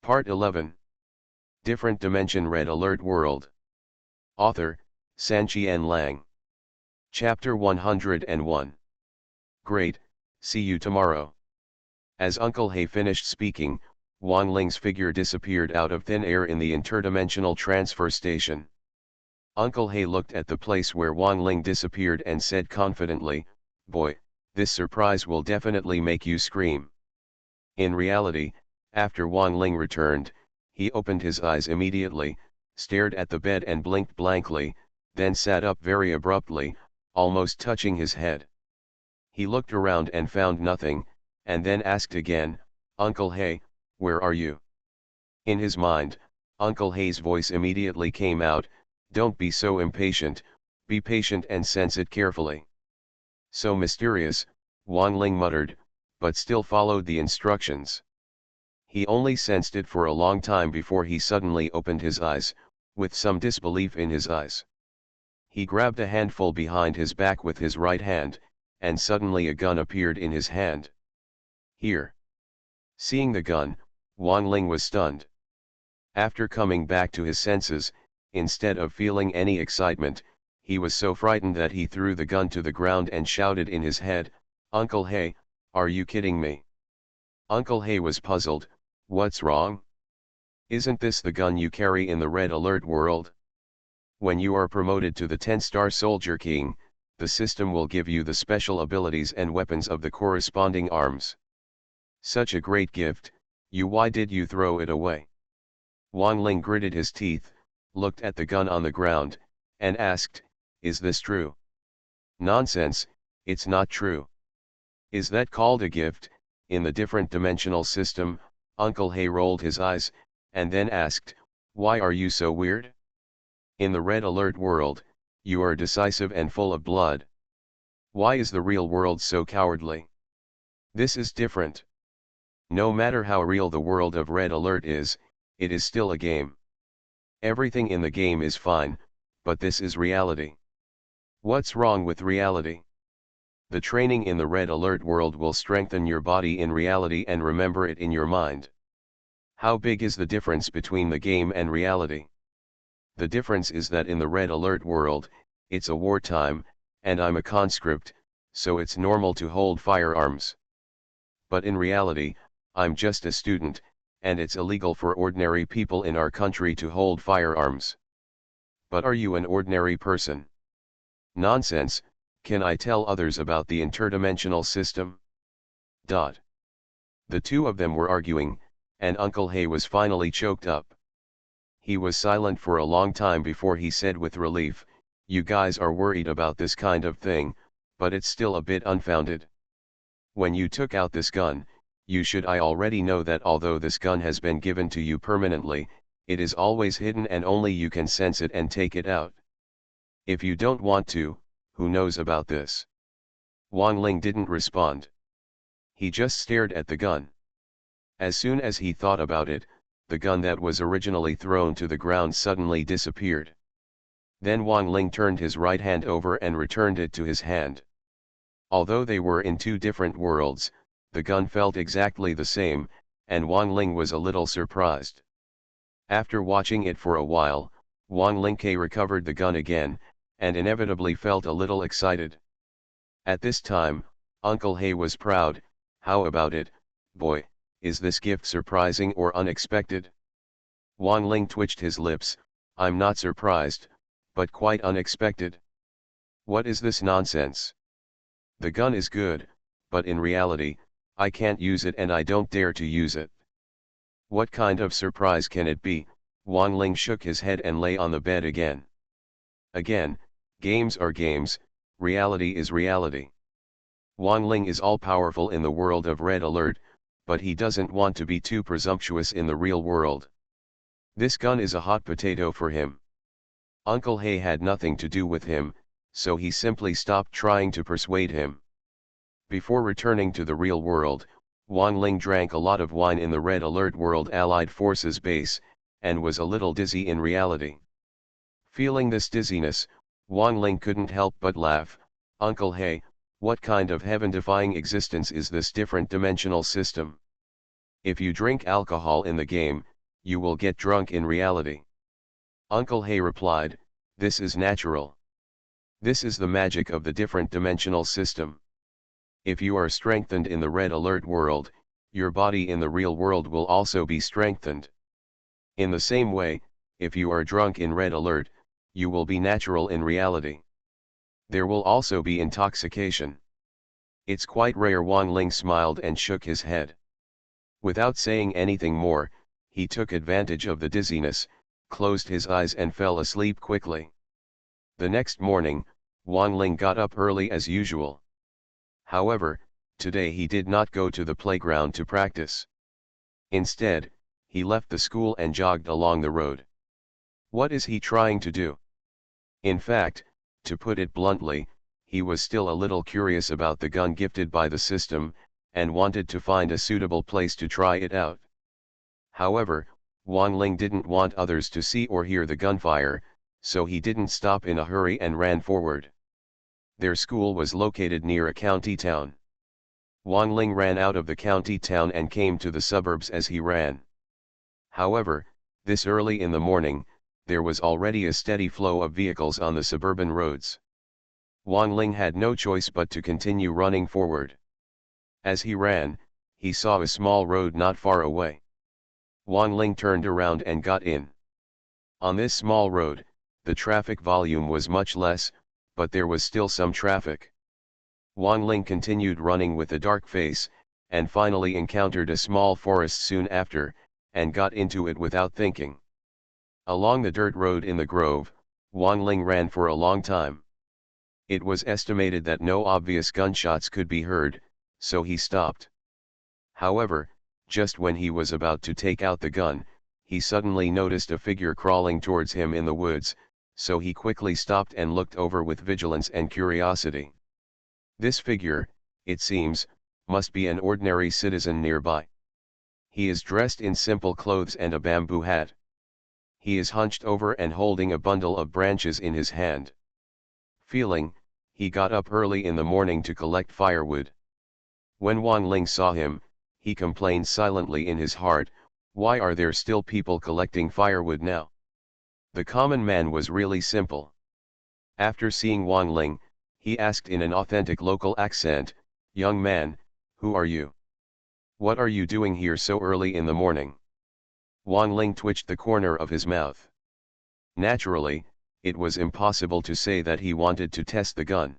Part 11. Different Dimension Red Alert World. Author, Sanqian Lang. Chapter 101. Great, see you tomorrow. As Uncle He finished speaking, Wang Ling's figure disappeared out of thin air in the interdimensional transfer station. Uncle He looked at the place where Wang Ling disappeared and said confidently, "Boy, this surprise will definitely make you scream." In reality, after Wang Ling returned, he opened his eyes immediately, stared at the bed and blinked blankly, then sat up very abruptly, almost touching his head. He looked around and found nothing, and then asked again, "Uncle He, where are you?" In his mind, Uncle He's voice immediately came out, "Don't be so impatient, be patient and sense it carefully." So mysterious, Wang Ling muttered, but still followed the instructions. He only sensed it for a long time before he suddenly opened his eyes, with some disbelief in his eyes. He grabbed a handful behind his back with his right hand, and suddenly a gun appeared in his hand. "Here." Seeing the gun, Wang Ling was stunned. After coming back to his senses, instead of feeling any excitement, he was so frightened that he threw the gun to the ground and shouted in his head, "Uncle He, are you kidding me?" Uncle He was puzzled. "What's wrong? Isn't this the gun you carry in the Red Alert world? When you are promoted to the 10-star Soldier King, the system will give you the special abilities and weapons of the corresponding arms. Such a great gift, why did you throw it away?" Wang Ling gritted his teeth, looked at the gun on the ground, and asked, "Is this true?" "Nonsense, it's not true." "Is that called a gift, in the different dimensional system?" Uncle He rolled his eyes, and then asked, "Why are you so weird? In the Red Alert world, you are decisive and full of blood. Why is the real world so cowardly? This is different. No matter how real the world of Red Alert is, it is still a game. Everything in the game is fine, but this is reality. What's wrong with reality? The training in the Red Alert world will strengthen your body in reality and remember it in your mind. How big is the difference between the game and reality? The difference is that in the Red Alert world, it's a wartime, and I'm a conscript, so it's normal to hold firearms. But in reality, I'm just a student, and it's illegal for ordinary people in our country to hold firearms. But are you an ordinary person? Nonsense, can I tell others about the interdimensional system?" The two of them were arguing, and Uncle He was finally choked up. He was silent for a long time before he said with relief, "You guys are worried about this kind of thing, but it's still a bit unfounded. When you took out this gun, I already know that although this gun has been given to you permanently, it is always hidden and only you can sense it and take it out. If you don't want to, who knows about this?" Wang Ling didn't respond. He just stared at the gun. As soon as he thought about it, the gun that was originally thrown to the ground suddenly disappeared. Then Wang Ling turned his right hand over and returned it to his hand. Although they were in two different worlds, the gun felt exactly the same, and Wang Ling was a little surprised. After watching it for a while, Wang Ling recovered the gun again, and inevitably felt a little excited. At this time, Uncle He was proud. "How about it, boy, is this gift surprising or unexpected?" Wang Ling twitched his lips. "I'm not surprised, but quite unexpected." "What is this nonsense? The gun is good, but in reality, I can't use it and I don't dare to use it." "What kind of surprise can it be?" Wang Ling shook his head and lay on the bed again. "Again, games are games, reality is reality. Wang Ling is all-powerful in the world of Red Alert, but he doesn't want to be too presumptuous in the real world. This gun is a hot potato for him. Uncle He had nothing to do with him, so he simply stopped trying to persuade him." Before returning to the real world, Wang Ling drank a lot of wine in the Red Alert World Allied Forces base, and was a little dizzy in reality. Feeling this dizziness, Wang Ling couldn't help but laugh. "Uncle He, what kind of heaven-defying existence is this different dimensional system? If you drink alcohol in the game, you will get drunk in reality. Uncle Hay replied, this is natural. This is the magic of the different dimensional system. If you are strengthened in the red alert world, your body in the real world will also be strengthened. In the same way, if you are drunk in red alert, you will be natural in reality. There will also be intoxication. It's quite rare. Wang Ling smiled and shook his head. Without saying anything more, he took advantage of the dizziness, closed his eyes and fell asleep quickly. The next morning, Wang Ling got up early as usual. However, today he did not go to the playground to practice. Instead, he left the school and jogged along the road. What is he trying to do? In fact, to put it bluntly, he was still a little curious about the gun gifted by the system, and wanted to find a suitable place to try it out. However, Wang Ling didn't want others to see or hear the gunfire, so he didn't stop in a hurry and ran forward. Their school was located near a county town. Wang Ling ran out of the county town and came to the suburbs as he ran. However, this early in the morning, there was already a steady flow of vehicles on the suburban roads. Wang Ling had no choice but to continue running forward. As he ran, he saw a small road not far away. Wang Ling turned around and got in. On this small road, the traffic volume was much less, but there was still some traffic. Wang Ling continued running with a dark face, and finally encountered a small forest soon after, and got into it without thinking. Along the dirt road in the grove, Wang Ling ran for a long time. It was estimated that no obvious gunshots could be heard, so he stopped. However, just when he was about to take out the gun, he suddenly noticed a figure crawling towards him in the woods, so he quickly stopped and looked over with vigilance and curiosity. This figure, it seems, must be an ordinary citizen nearby. He is dressed in simple clothes and a bamboo hat. He is hunched over and holding a bundle of branches in his hand. He got up early in the morning to collect firewood. When Wang Ling saw him, he complained silently in his heart, why are there still people collecting firewood now? The common man was really simple. After seeing Wang Ling, he asked in an authentic local accent, young man, who are you? What are you doing here so early in the morning? Wang Ling twitched the corner of his mouth. Naturally, it was impossible to say that he wanted to test the gun.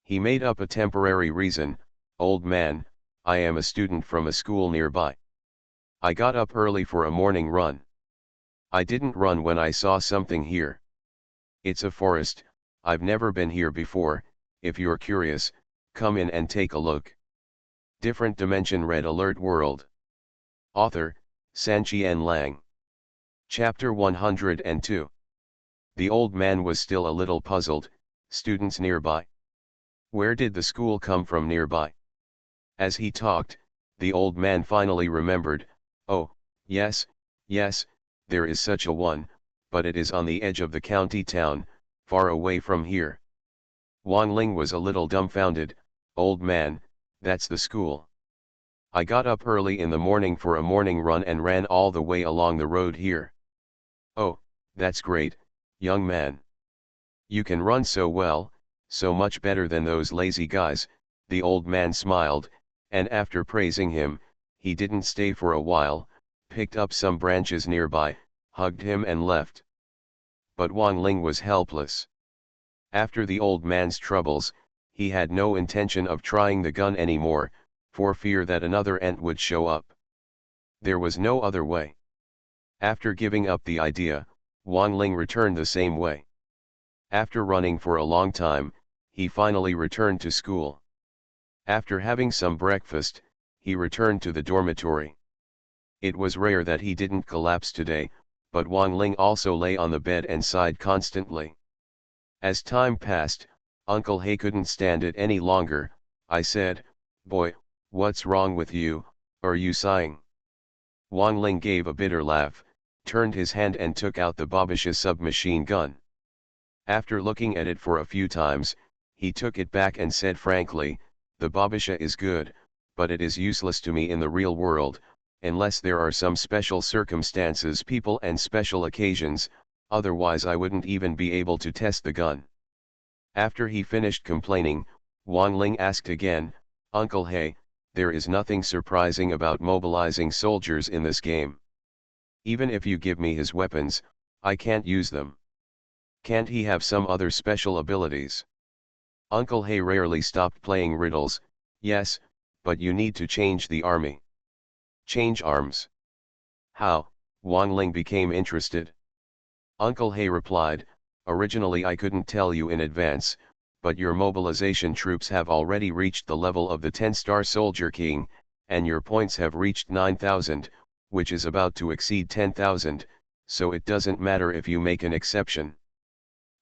He made up a temporary reason, old man, I am a student from a school nearby. I got up early for a morning run. I didn't run when I saw something here. It's a forest, I've never been here before, if you're curious, come in and take a look. Different Dimension Red Alert World. Author, Sanqian Lang. Chapter 102. The old man was still a little puzzled, students nearby. Where did the school come from nearby? As he talked, the old man finally remembered, oh, yes, there is such a one, but it is on the edge of the county town, far away from here. Wang Ling was a little dumbfounded, old man, that's the school. I got up early in the morning for a morning run and ran all the way along the road here. Oh, that's great, young man. You can run so well, so much better than those lazy guys, the old man smiled, and after praising him, he didn't stay for a while, picked up some branches nearby, hugged him and left. But Wang Ling was helpless. After the old man's troubles, he had no intention of trying the gun anymore, for fear that another ant would show up. There was no other way. After giving up the idea, Wang Ling returned the same way. After running for a long time, he finally returned to school. After having some breakfast, he returned to the dormitory. It was rare that he didn't collapse today, but Wang Ling also lay on the bed and sighed constantly. As time passed, Uncle Hay couldn't stand it any longer. I said, boy, what's wrong with you, are you sighing? Wang Ling gave a bitter laugh, turned his hand and took out the Babisha submachine gun. After looking at it for a few times, he took it back and said frankly, the Babisha is good, but it is useless to me in the real world, unless there are some special circumstances, people and special occasions, otherwise I wouldn't even be able to test the gun. After he finished complaining, Wang Ling asked again, Uncle He, there is nothing surprising about mobilizing soldiers in this game. Even if you give me his weapons, I can't use them. Can't he have some other special abilities? Uncle He rarely stopped playing riddles. Yes, but you need to change the army. Change arms. How? Wang Ling became interested. Uncle He replied, originally I couldn't tell you in advance, but your mobilization troops have already reached the level of the 10-star soldier king, and your points have reached 9,000, which is about to exceed 10,000, so it doesn't matter if you make an exception.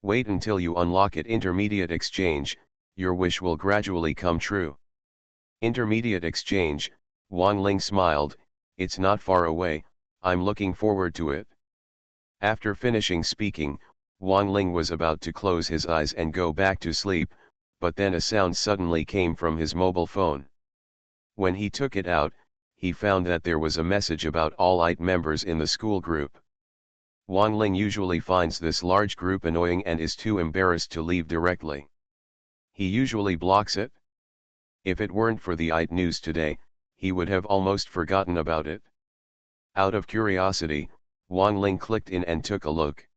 Wait until you unlock it. Intermediate exchange, your wish will gradually come true. Intermediate exchange, Wang Ling smiled, it's not far away, I'm looking forward to it. After finishing speaking, Wang Ling was about to close his eyes and go back to sleep, but then a sound suddenly came from his mobile phone. When he took it out, he found that there was a message about all 8 members in the school group. Wang Ling usually finds this large group annoying and is too embarrassed to leave directly. He usually blocks it. If it weren't for the IT news today, he would have almost forgotten about it. Out of curiosity, Wang Ling clicked in and took a look.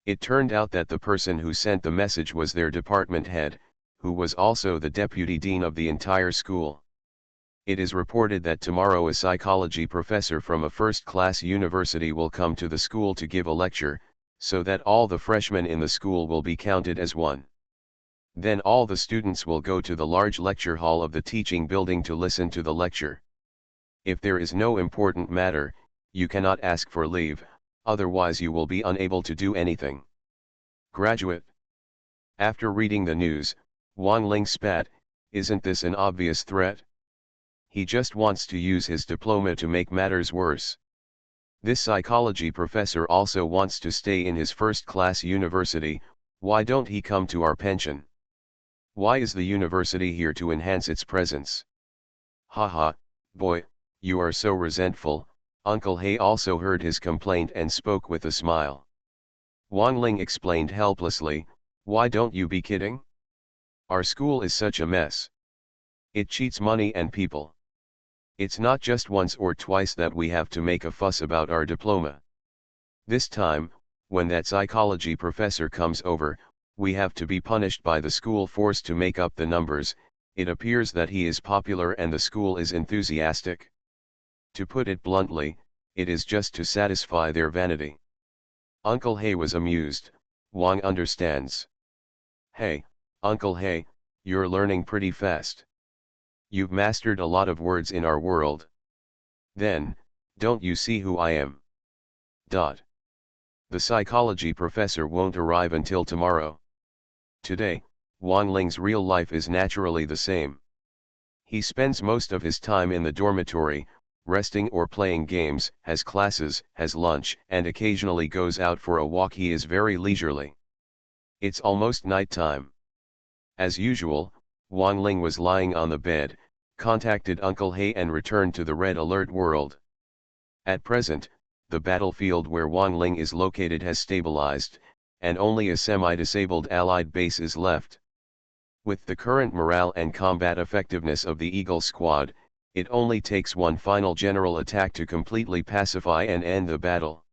It turned out that the person who sent the message was their department head, who was also the deputy dean of the entire school. It is reported that tomorrow a psychology professor from a first-class university will come to the school to give a lecture, so that all the freshmen in the school will be counted as one. Then all the students will go to the large lecture hall of the teaching building to listen to the lecture. If there is no important matter, you cannot ask for leave, otherwise you will be unable to do anything. Graduate. After reading the news, Wang Ling spat, isn't this an obvious threat? He just wants to use his diploma to make matters worse. This psychology professor also wants to stay in his first-class university, why don't he come to our pension? Why is the university here to enhance its presence? Haha, boy, you are so resentful. Uncle He also heard his complaint and spoke with a smile. Wang Ling explained helplessly, why don't you be kidding? Our school is such a mess. It cheats money and people. It's not just once or twice that we have to make a fuss about our diploma. This time, when that psychology professor comes over, we have to be punished by the school force to make up the numbers. It appears that he is popular and the school is enthusiastic. To put it bluntly, it is just to satisfy their vanity. Uncle He was amused. Wang understands. Hey, Uncle He, you're learning pretty fast. You've mastered a lot of words in our world. Then, don't you see who I am? The psychology professor won't arrive until tomorrow. Today, Wang Ling's real life is naturally the same. He spends most of his time in the dormitory, resting or playing games, has classes, has lunch, and occasionally goes out for a walk. He is very leisurely. It's almost night time. As usual, Wang Ling was lying on the bed, contacted Uncle He and returned to the red alert world. At present, the battlefield where Wang Ling is located has stabilized, and only a semi-disabled Allied base is left. With the current morale and combat effectiveness of the Eagle Squad, it only takes one final general attack to completely pacify and end the battle.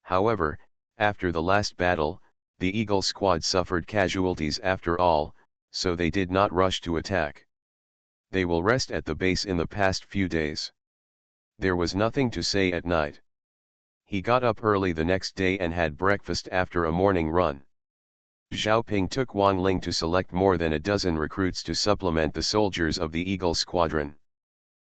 However, after the last battle, the Eagle Squad suffered casualties after all, so they did not rush to attack. They will rest at the base in the past few days. There was nothing to say at night. He got up early the next day and had breakfast after a morning run. Xiaoping took Wang Ling to select more than a dozen recruits to supplement the soldiers of the Eagle Squadron.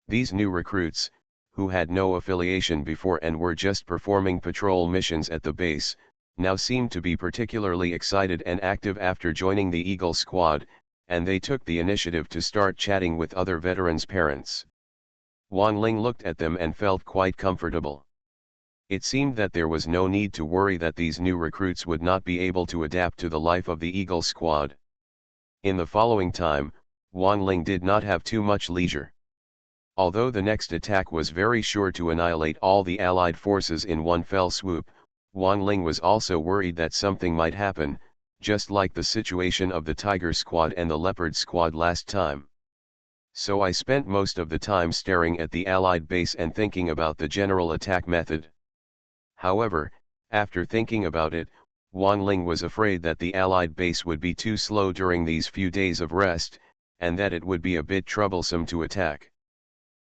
These new recruits, who had no affiliation before and were just performing patrol missions at the base, now seemed to be particularly excited and active after joining the Eagle Squad, and they took the initiative to start chatting with other veterans' parents. Wang Ling looked at them and felt quite comfortable. It seemed that there was no need to worry that these new recruits would not be able to adapt to the life of the Eagle Squad. In the following time, Wang Ling did not have too much leisure. Although the next attack was very sure to annihilate all the Allied forces in one fell swoop, Wang Ling was also worried that something might happen, just like the situation of the Tiger Squad and the Leopard Squad last time. So I spent most of the time staring at the Allied base and thinking about the general attack method. However, after thinking about it, Wang Ling was afraid that the Allied base would be too slow during these few days of rest, and that it would be a bit troublesome to attack.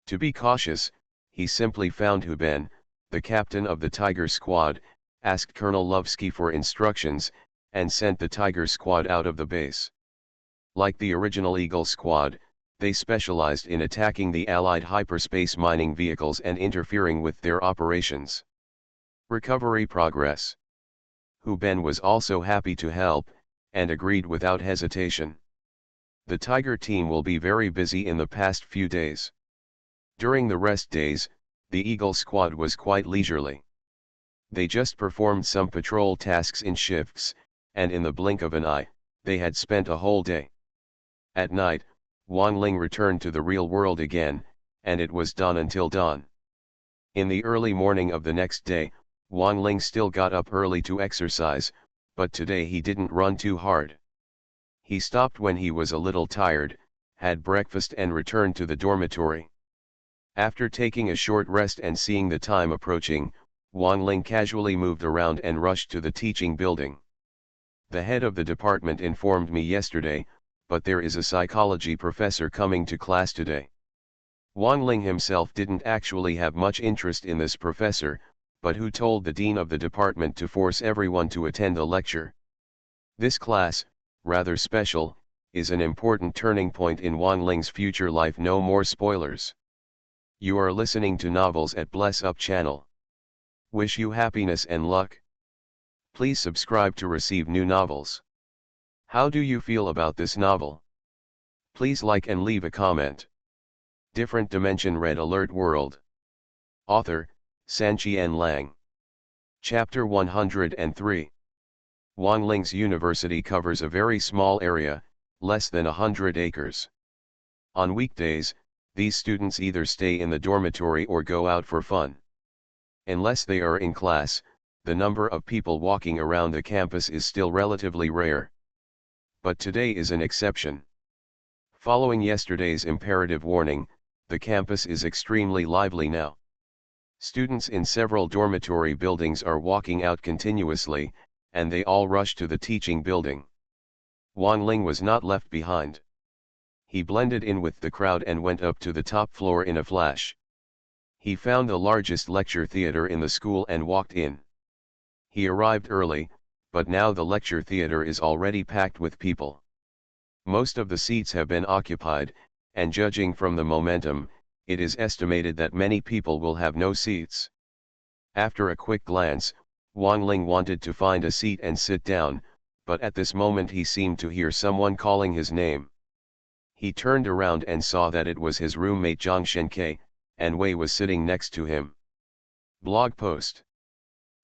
To be cautious, he simply found Hu Ben, the captain of the Tiger Squad, asked Colonel Lovsky for instructions, and sent the Tiger Squad out of the base. Like the original Eagle Squad, they specialized in attacking the Allied hyperspace mining vehicles and interfering with their operations. Recovery progress. Hu Ben was also happy to help, and agreed without hesitation. The Tiger team will be very busy in the past few days. During the rest days, the Eagle Squad was quite leisurely. They just performed some patrol tasks in shifts, and in the blink of an eye, they had spent a whole day. At night, Wang Ling returned to the real world again, and it was done until dawn. In the early morning of the next day, Wang Ling still got up early to exercise, but today he didn't run too hard. He stopped when he was a little tired, had breakfast and returned to the dormitory. After taking a short rest and seeing the time approaching, Wang Ling casually moved around and rushed to the teaching building. The head of the department informed me yesterday, but there is a psychology professor coming to class today. Wang Ling himself didn't actually have much interest in this professor, but who told the dean of the department to force everyone to attend the lecture. This class, rather special, is an important turning point in Wang Ling's future life. No more spoilers. You are listening to Novels at Bless Up channel. Wish you happiness and luck. Please subscribe to receive new novels. How do you feel about this novel? Please like and leave a comment. Different Dimension Red Alert World. Author, Sanqian Lang. Chapter 103. Wang Ling's university covers a very small area, less than 100 acres. On weekdays, these students either stay in the dormitory or go out for fun. Unless they are in class, the number of people walking around the campus is still relatively rare. But today is an exception. Following yesterday's imperative warning, the campus is extremely lively now. Students in several dormitory buildings are walking out continuously, and they all rush to the teaching building. Wang Ling was not left behind. He blended in with the crowd and went up to the top floor in a flash. He found the largest lecture theater in the school and walked in. He arrived early, but now the lecture theater is already packed with people. Most of the seats have been occupied, and judging from the momentum, it is estimated that many people will have no seats. After a quick glance, Wang Ling wanted to find a seat and sit down, but at this moment he seemed to hear someone calling his name. He turned around and saw that it was his roommate Zhang Shenke, and Wei was sitting next to him. Blog post.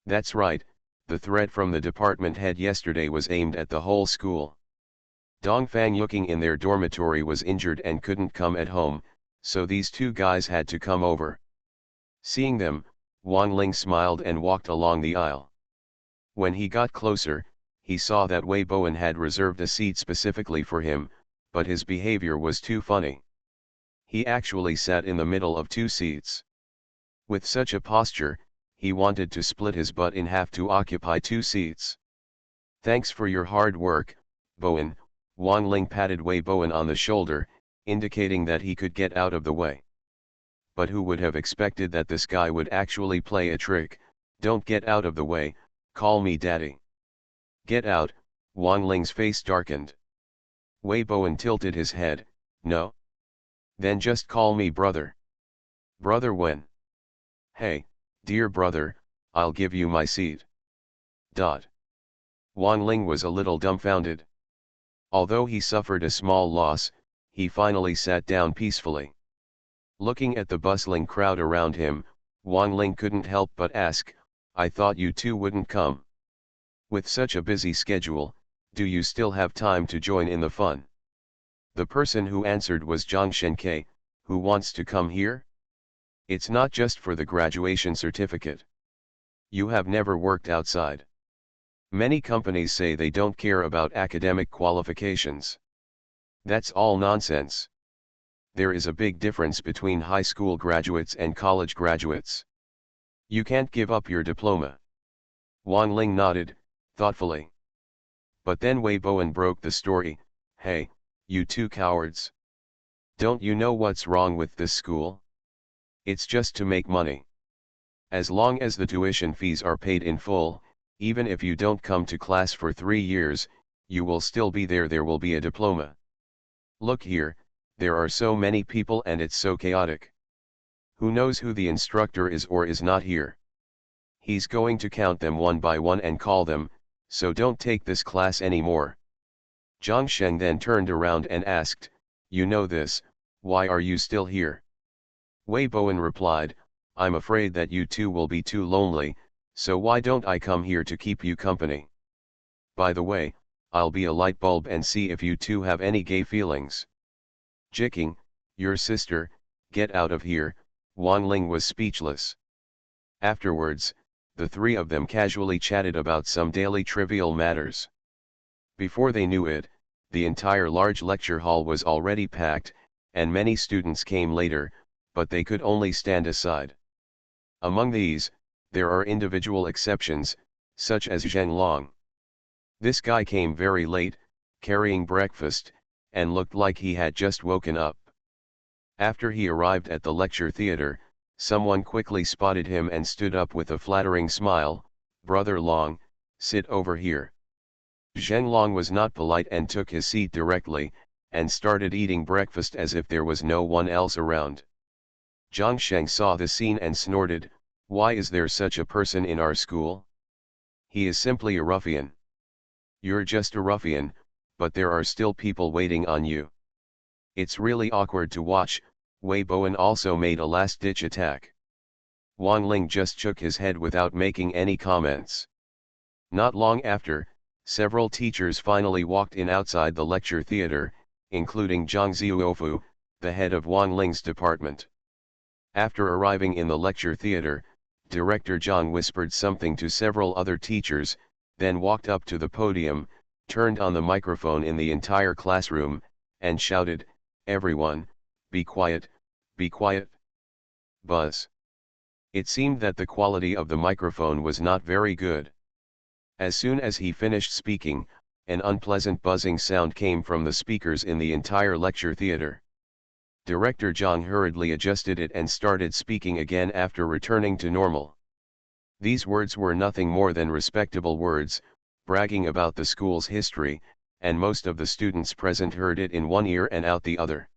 That's right, the threat from the department head yesterday was aimed at the whole school. Dongfang Yuking in their dormitory was injured and couldn't come at home, so these two guys had to come over. Seeing them, Wang Ling smiled and walked along the aisle. When he got closer, he saw that Wei Bowen had reserved a seat specifically for him, but his behavior was too funny. He actually sat in the middle of two seats. With such a posture, he wanted to split his butt in half to occupy two seats. Thanks for your hard work, Bowen. Wang Ling patted Wei Bowen on the shoulder, indicating that he could get out of the way. But who would have expected that this guy would actually play a trick? Don't get out of the way, call me daddy. Get out. Wang Ling's face darkened. Wei Bowen tilted his head. No. Then just call me brother. Brother when? Hey, dear brother, I'll give you my seat. Wang Ling was a little dumbfounded. Although he suffered a small loss, he finally sat down peacefully. Looking at the bustling crowd around him, Wang Ling couldn't help but ask, I thought you two wouldn't come. With such a busy schedule, do you still have time to join in the fun? The person who answered was Zhang Shenke, Who wants to come here? It's not just for the graduation certificate. You have never worked outside. Many companies say they don't care about academic qualifications. That's all nonsense. There is a big difference between high school graduates and college graduates. You can't give up your diploma. Wang Ling nodded, thoughtfully. But then Wei Bowen broke the story. Hey, you two cowards. Don't you know what's wrong with this school? It's just to make money. As long as the tuition fees are paid in full, even if you don't come to class for 3 years, you will still be there. There will be a diploma. Look here, there are so many people and it's so chaotic. Who knows who the instructor is or is not here? He's going to count them one by one and call them, so don't take this class anymore. Zhang Sheng then turned around and asked, you know this, why are you still here? Wei Bowen replied, I'm afraid that you two will be too lonely, so why don't I come here to keep you company? By the way, I'll be a light bulb and see if you two have any gay feelings. Jiking, your sister, get out of here. Wang Ling was speechless. Afterwards, the three of them casually chatted about some daily trivial matters. Before they knew it, the entire large lecture hall was already packed, and many students came later, but they could only stand aside. Among these, there are individual exceptions, such as Zheng Long. This guy came very late, carrying breakfast, and looked like he had just woken up. After he arrived at the lecture theater, someone quickly spotted him and stood up with a flattering smile, Brother Long, sit over here. Zheng Long was not polite and took his seat directly, and started eating breakfast as if there was no one else around. Zhang Sheng saw the scene and snorted, why is there such a person in our school? He is simply a ruffian. You're just a ruffian, but there are still people waiting on you. It's really awkward to watch. Wei Bowen also made a last-ditch attack. Wang Ling just shook his head without making any comments. Not long after, several teachers finally walked in outside the lecture theater, including Zhang Zhuofu, the head of Wang Ling's department. After arriving in the lecture theater, Director Zhang whispered something to several other teachers, then walked up to the podium, turned on the microphone in the entire classroom, and shouted, everyone, be quiet, be quiet. Buzz. It seemed that the quality of the microphone was not very good. As soon as he finished speaking, an unpleasant buzzing sound came from the speakers in the entire lecture theater. Director Zhang hurriedly adjusted it and started speaking again after returning to normal. These words were nothing more than respectable words, bragging about the school's history, and most of the students present heard it in one ear and out the other.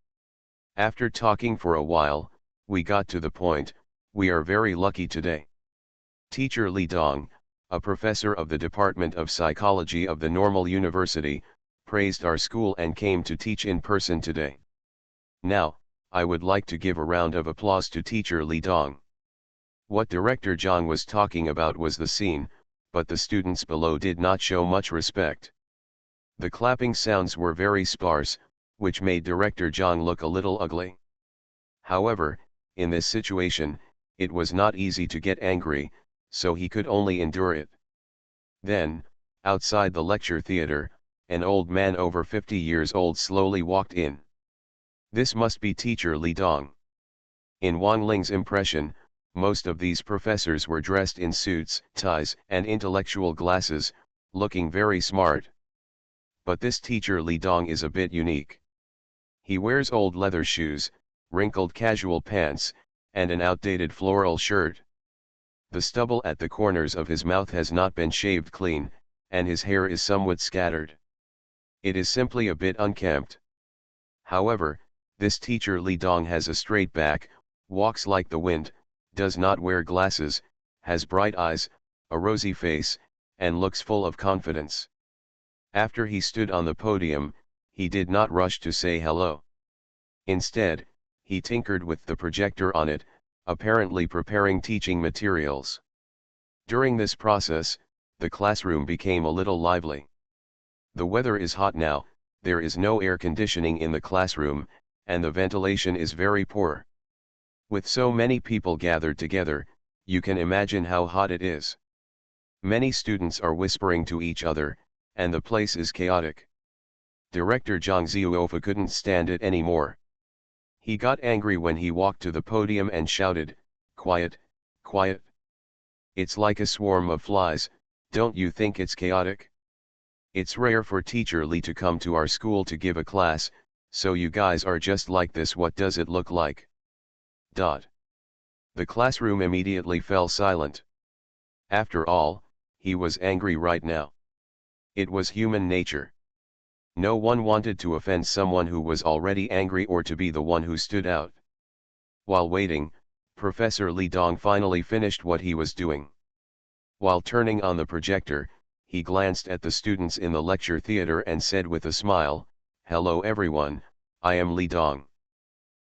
After talking for a while, we got to the point, we are very lucky today. Teacher Li Dong, a professor of the Department of Psychology of the Normal University, praised our school and came to teach in person today. Now, I would like to give a round of applause to Teacher Li Dong. What Director Zhang was talking about was the scene, but the students below did not show much respect. The clapping sounds were very sparse, which made Director Zhang look a little ugly. However, in this situation, it was not easy to get angry, so he could only endure it. Then, outside the lecture theater, an old man over 50 years old slowly walked in. This must be Teacher Li Dong. In Wang Ling's impression, most of these professors were dressed in suits, ties, and intellectual glasses, looking very smart. But this Teacher Li Dong is a bit unique. He wears old leather shoes, wrinkled casual pants, and an outdated floral shirt. The stubble at the corners of his mouth has not been shaved clean, and his hair is somewhat scattered. It is simply a bit unkempt. However, this Teacher Li Dong has a straight back, walks like the wind, does not wear glasses, has bright eyes, a rosy face, and looks full of confidence. After he stood on the podium, he did not rush to say hello. Instead, he tinkered with the projector on it, apparently preparing teaching materials. During this process, the classroom became a little lively. The weather is hot now, there is no air conditioning in the classroom, and the ventilation is very poor. With so many people gathered together, you can imagine how hot it is. Many students are whispering to each other, and the place is chaotic. Director Zhang Zhuofa couldn't stand it anymore. He got angry when he walked to the podium and shouted, "Quiet, quiet. It's like a swarm of flies, don't you think it's chaotic? It's rare for Teacher Li to come to our school to give a class, so you guys are just like this. What does it look like?" The classroom immediately fell silent. After all, he was angry right now. It was human nature. No one wanted to offend someone who was already angry or to be the one who stood out. While waiting, Professor Li Dong finally finished what he was doing. While turning on the projector, he glanced at the students in the lecture theater and said with a smile, "Hello everyone, I am Li Dong.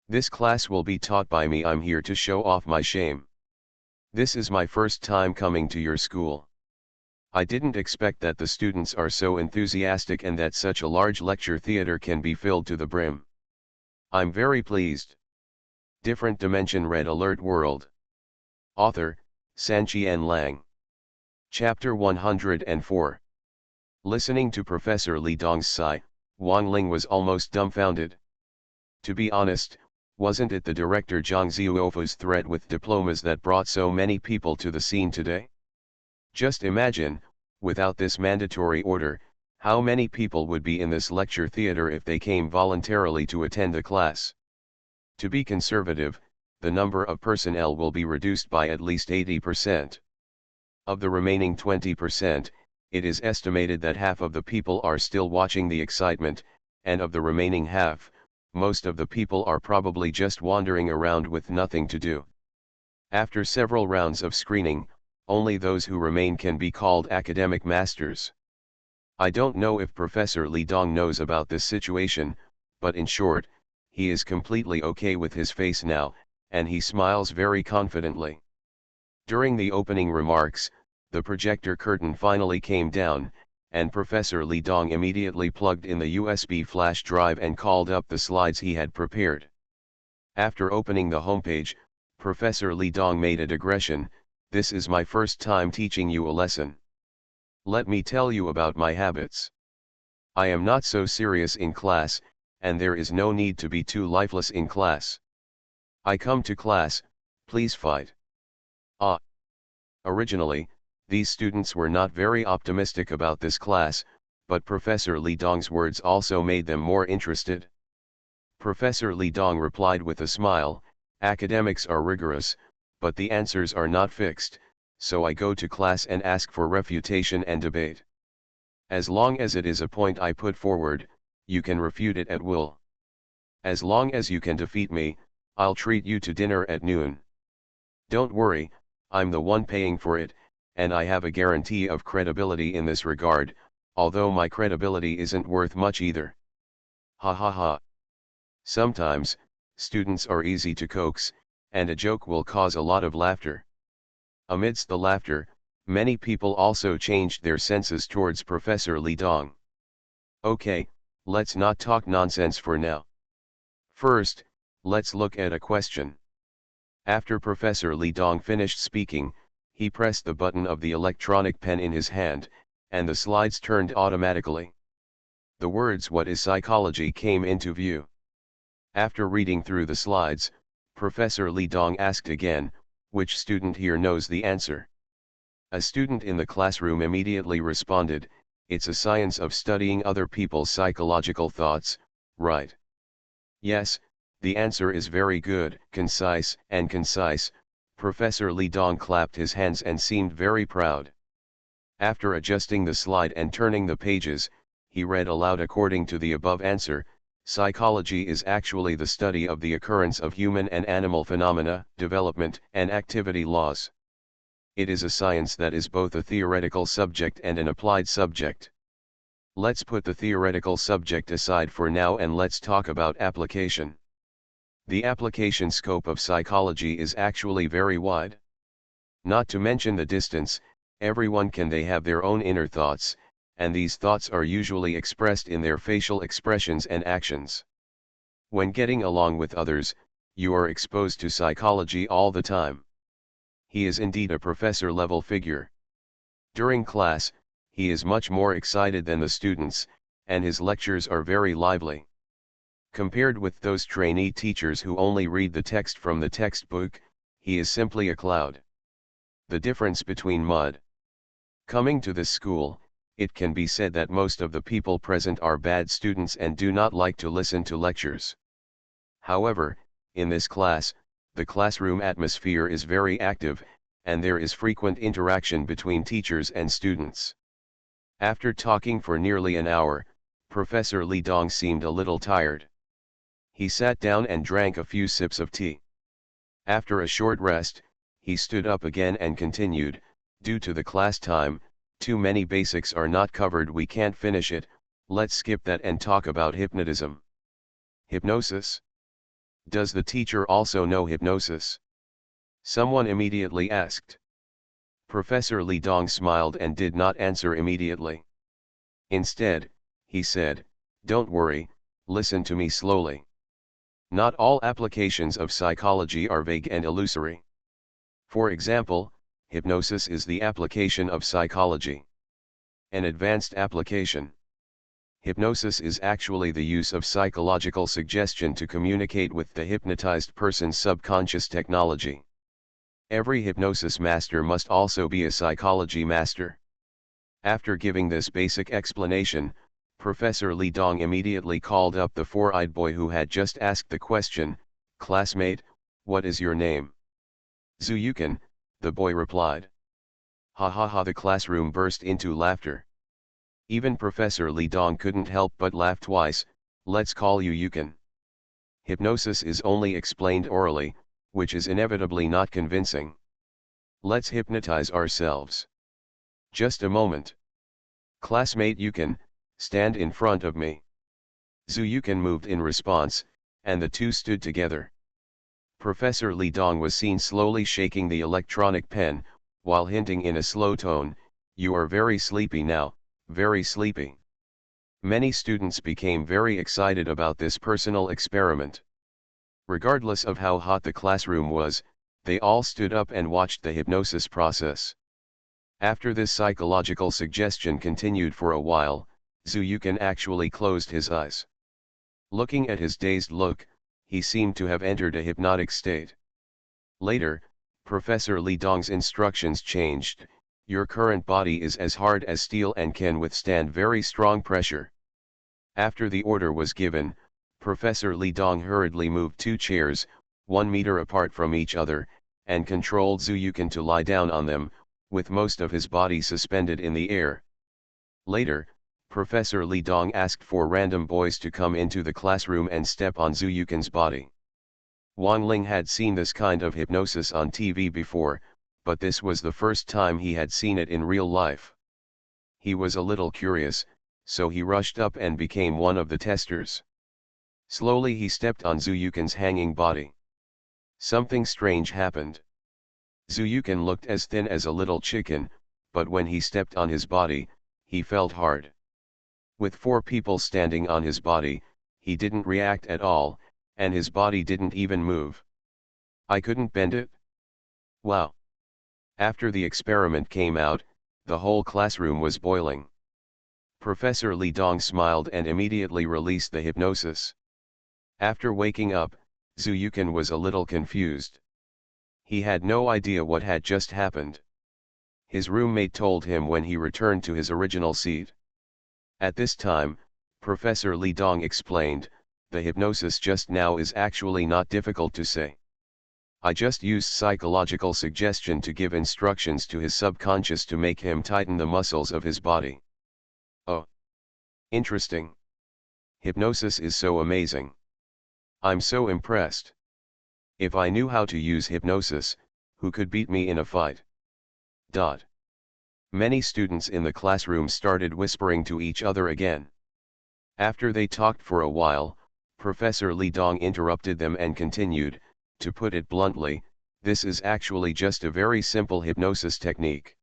This class will be taught by me. I'm here to show off my shame. This is my first time coming to your school. I didn't expect that the students are so enthusiastic and that such a large lecture theater can be filled to the brim. I'm very pleased." Different Dimension Red Alert World. Author, Sanqian Lang. Chapter 104. Listening to Professor Li Dong's sigh, Wang Ling was almost dumbfounded. To be honest, wasn't it the director Zhang Zhuofa's threat with diplomas that brought so many people to the scene today? Just imagine, without this mandatory order, how many people would be in this lecture theater if they came voluntarily to attend the class. To be conservative, the number of personnel will be reduced by at least 80%. Of the remaining 20%, it is estimated that half of the people are still watching the excitement, and of the remaining half, most of the people are probably just wandering around with nothing to do. After several rounds of screening, only those who remain can be called academic masters. I don't know if Professor Li Dong knows about this situation, but in short, he is completely okay with his face now, and he smiles very confidently. During the opening remarks, the projector curtain finally came down, and Professor Li Dong immediately plugged in the USB flash drive and called up the slides he had prepared. After opening the homepage, Professor Li Dong made a digression. "This is my first time teaching you a lesson. Let me tell you about my habits. I am not so serious in class, and there is no need to be too lifeless in class. I come to class, please fight." Originally, these students were not very optimistic about this class, but Professor Li Dong's words also made them more interested. Professor Li Dong replied with a smile, "Academics are rigorous, but the answers are not fixed, so I go to class and ask for refutation and debate. As long as it is a point I put forward, you can refute it at will. As long as you can defeat me, I'll treat you to dinner at noon. Don't worry, I'm the one paying for it, and I have a guarantee of credibility in this regard, although my credibility isn't worth much either." Ha ha ha. Sometimes, students are easy to coax, and a joke will cause a lot of laughter. Amidst the laughter, many people also changed their senses towards Professor Li Dong. Okay, let's not talk nonsense for now. First, let's look at a question. After Professor Li Dong finished speaking, he pressed the button of the electronic pen in his hand, and the slides turned automatically. The words "What is psychology?" came into view. After reading through the slides, Professor Li Dong asked again, "Which student here knows the answer?" A student in the classroom immediately responded, "It's a science of studying other people's psychological thoughts, right?" Yes, the answer is very good, concise. Professor Li Dong clapped his hands and seemed very proud. After adjusting the slide and turning the pages, he read aloud, "According to the above answer, psychology is actually the study of the occurrence of human and animal phenomena, development and activity laws. It is a science that is both a theoretical subject and an applied subject. Let's put the theoretical subject aside for now and let's talk about application. The application scope of psychology is actually very wide. Not to mention the distance, everyone they have their own inner thoughts, and these thoughts are usually expressed in their facial expressions and actions. When getting along with others, you are exposed to psychology all the time. He is indeed a professor-level figure. During class, he is much more excited than the students, and his lectures are very lively. Compared with those trainee teachers who only read the text from the textbook, he is simply a cloud. The difference between mud. Coming to this school, it can be said that most of the people present are bad students and do not like to listen to lectures. However, in this class, the classroom atmosphere is very active, and there is frequent interaction between teachers and students. After talking for nearly an hour, Professor Li Dong seemed a little tired. He sat down and drank a few sips of tea. After a short rest, he stood up again and continued, "Due to the class time, too many basics are not covered, we can't finish it, let's skip that and talk about hypnotism." Hypnosis? Does the teacher also know hypnosis? Someone immediately asked. Professor Li Dong smiled and did not answer immediately. Instead, he said, "Don't worry, listen to me slowly. Not all applications of psychology are vague and illusory. For example, hypnosis is the application of psychology. An advanced application. Hypnosis is actually the use of psychological suggestion to communicate with the hypnotized person's subconscious technology. Every hypnosis master must also be a psychology master." After giving this basic explanation, Professor Li Dong immediately called up the four-eyed boy who had just asked the question, "Classmate, what is your name?" "Zhu Yukan," the boy replied. Ha ha ha, the classroom burst into laughter. Even Professor Li Dong couldn't help but laugh twice. "Let's call you Yukan." Hypnosis is only explained orally, which is inevitably not convincing. Let's hypnotize ourselves. Just a moment. "Classmate Yukan, stand in front of me." Zhu Yukan moved in response, and the two stood together. Professor Li Dong was seen slowly shaking the electronic pen, while hinting in a slow tone, "You are very sleepy now, very sleepy." Many students became very excited about this personal experiment. Regardless of how hot the classroom was, they all stood up and watched the hypnosis process. After this psychological suggestion continued for a while, Zhu Yukan actually closed his eyes. Looking at his dazed look, he seemed to have entered a hypnotic state. Later, Professor Li Dong's instructions changed. "Your current body is as hard as steel and can withstand very strong pressure." After the order was given, Professor Li Dong hurriedly moved two chairs, 1 meter apart from each other, and controlled Zhu Yukan to lie down on them, with most of his body suspended in the air. Later, Professor Li Dong asked for random boys to come into the classroom and step on Zhu Yukan's body. Wang Ling had seen this kind of hypnosis on TV before, but this was the first time he had seen it in real life. He was a little curious, so he rushed up and became one of the testers. Slowly he stepped on Zhu Yukan's hanging body. Something strange happened. Zhu Yukan looked as thin as a little chicken, but when he stepped on his body, he felt hard. With 4 people standing on his body, he didn't react at all, and his body didn't even move. "I couldn't bend it? Wow." After the experiment came out, the whole classroom was boiling. Professor Li Dong smiled and immediately released the hypnosis. After waking up, Zhu Yukan was a little confused. He had no idea what had just happened. His roommate told him when he returned to his original seat. At this time, Professor Li Dong explained, "The hypnosis just now is actually not difficult to say. I just used psychological suggestion to give instructions to his subconscious to make him tighten the muscles of his body." "Oh. Interesting. Hypnosis is so amazing. I'm so impressed. If I knew how to use hypnosis, who could beat me in a fight?" Many students in the classroom started whispering to each other again. After they talked for a while, Professor Li Dong interrupted them and continued, "To put it bluntly, this is actually just a very simple hypnosis technique.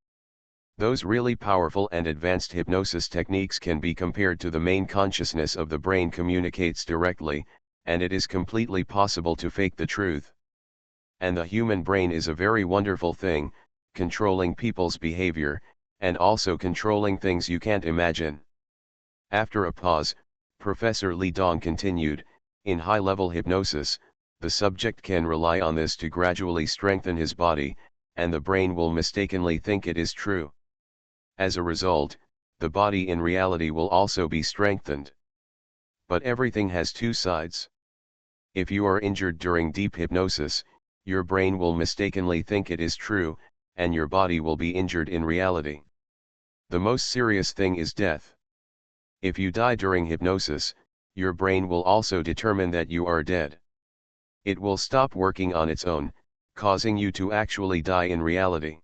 Those really powerful and advanced hypnosis techniques can be compared to the main consciousness of the brain communicates directly, and it is completely possible to fake the truth. And the human brain is a very wonderful thing, controlling people's behavior, and also controlling things you can't imagine. After a pause, Professor Li Dong continued, in high-level hypnosis, the subject can rely on this to gradually strengthen his body, and the brain will mistakenly think it is true. As a result, the body in reality will also be strengthened. But everything has two sides. If you are injured during deep hypnosis, your brain will mistakenly think it is true, and your body will be injured in reality. The most serious thing is death. If you die during hypnosis, your brain will also determine that you are dead. It will stop working on its own, causing you to actually die in reality.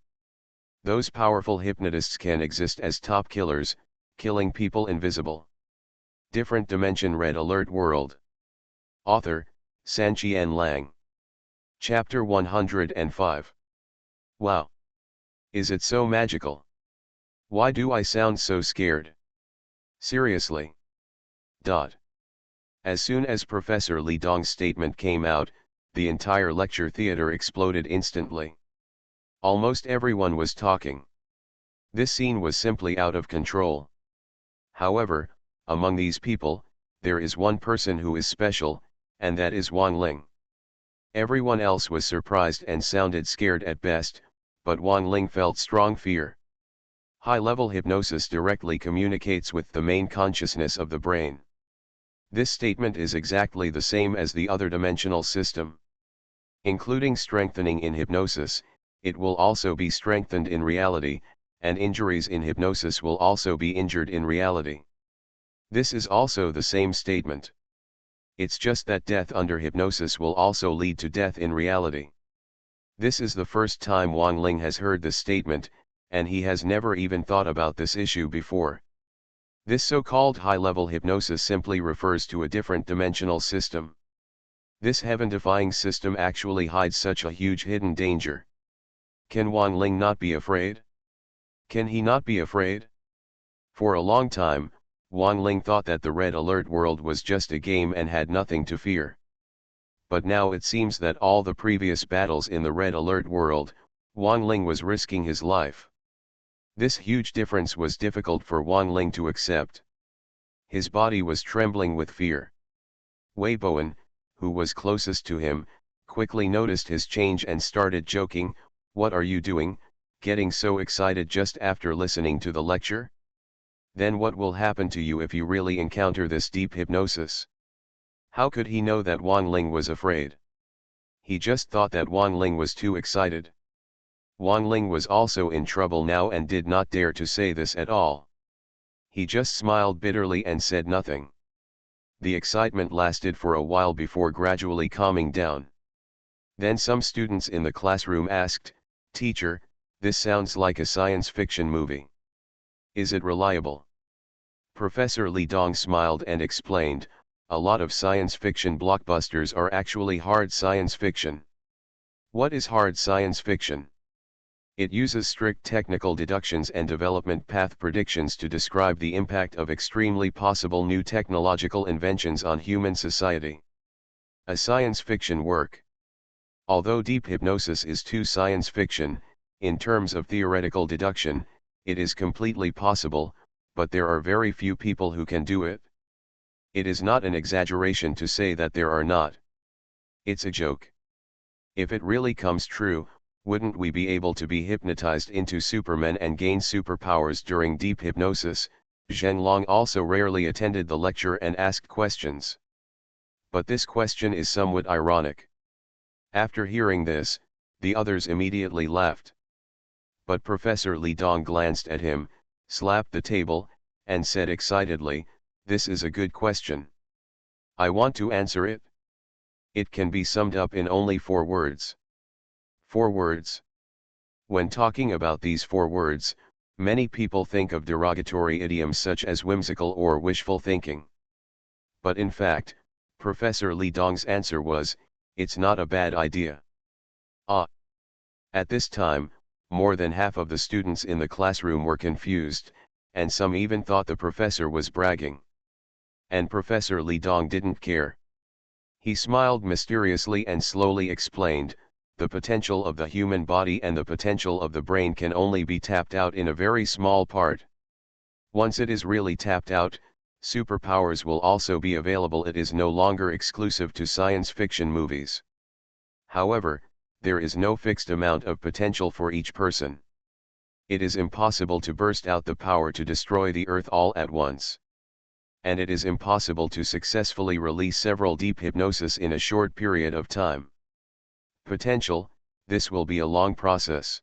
Those powerful hypnotists can exist as top killers, killing people invisible. Different Dimension Red Alert World. Author, Sanqian Lang. Chapter 105. Wow! Is it so magical? Why do I sound so scared? Seriously. As soon as Professor Li Dong's statement came out, the entire lecture theater exploded instantly. Almost everyone was talking. This scene was simply out of control. However, among these people, there is one person who is special, and that is Wang Ling. Everyone else was surprised and sounded scared at best, but Wang Ling felt strong fear. High-level hypnosis directly communicates with the main consciousness of the brain. This statement is exactly the same as the other dimensional system. Including strengthening in hypnosis, it will also be strengthened in reality, and injuries in hypnosis will also be injured in reality. This is also the same statement. It's just that death under hypnosis will also lead to death in reality. This is the first time Wang Ling has heard this statement, and he has never even thought about this issue before. This so-called high-level hypnosis simply refers to a different dimensional system. This heaven-defying system actually hides such a huge hidden danger. Can Wang Ling not be afraid? Can he not be afraid? For a long time, Wang Ling thought that the Red Alert world was just a game and had nothing to fear. But now it seems that all the previous battles in the Red Alert world, Wang Ling was risking his life. This huge difference was difficult for Wang Ling to accept. His body was trembling with fear. Wei Bowen, who was closest to him, quickly noticed his change and started joking, "What are you doing, getting so excited just after listening to the lecture? Then what will happen to you if you really encounter this deep hypnosis?" How could he know that Wang Ling was afraid? He just thought that Wang Ling was too excited. Wang Ling was also in trouble now and did not dare to say this at all. He just smiled bitterly and said nothing. The excitement lasted for a while before gradually calming down. Then some students in the classroom asked, "Teacher, this sounds like a science fiction movie. Is it reliable?" Professor Li Dong smiled and explained, "A lot of science fiction blockbusters are actually hard science fiction." What is hard science fiction? It uses strict technical deductions and development path predictions to describe the impact of extremely possible new technological inventions on human society. A science fiction work. Although deep hypnosis is too science fiction, in terms of theoretical deduction, it is completely possible, but there are very few people who can do it. It is not an exaggeration to say that there are not. It's a joke. If it really comes true, wouldn't we be able to be hypnotized into supermen and gain superpowers during deep hypnosis? Zheng Long also rarely attended the lecture and asked questions. But this question is somewhat ironic. After hearing this, the others immediately laughed. But Professor Li Dong glanced at him, slapped the table, and said excitedly, "This is a good question. I want to answer it." It can be summed up in only 4 words. 4 words. When talking about these 4 words, many people think of derogatory idioms such as whimsical or wishful thinking. But in fact, Professor Li Dong's answer was, "It's not a bad idea." At this time, more than half of the students in the classroom were confused, and some even thought the professor was bragging. And Professor Li Dong didn't care. He smiled mysteriously and slowly explained, the potential of the human body and the potential of the brain can only be tapped out in a very small part. Once it is really tapped out, superpowers will also be available. It is no longer exclusive to science fiction movies. However, there is no fixed amount of potential for each person. It is impossible to burst out the power to destroy the earth all at once. And it is impossible to successfully release several deep hypnosis in a short period of time. Potential, this will be a long process.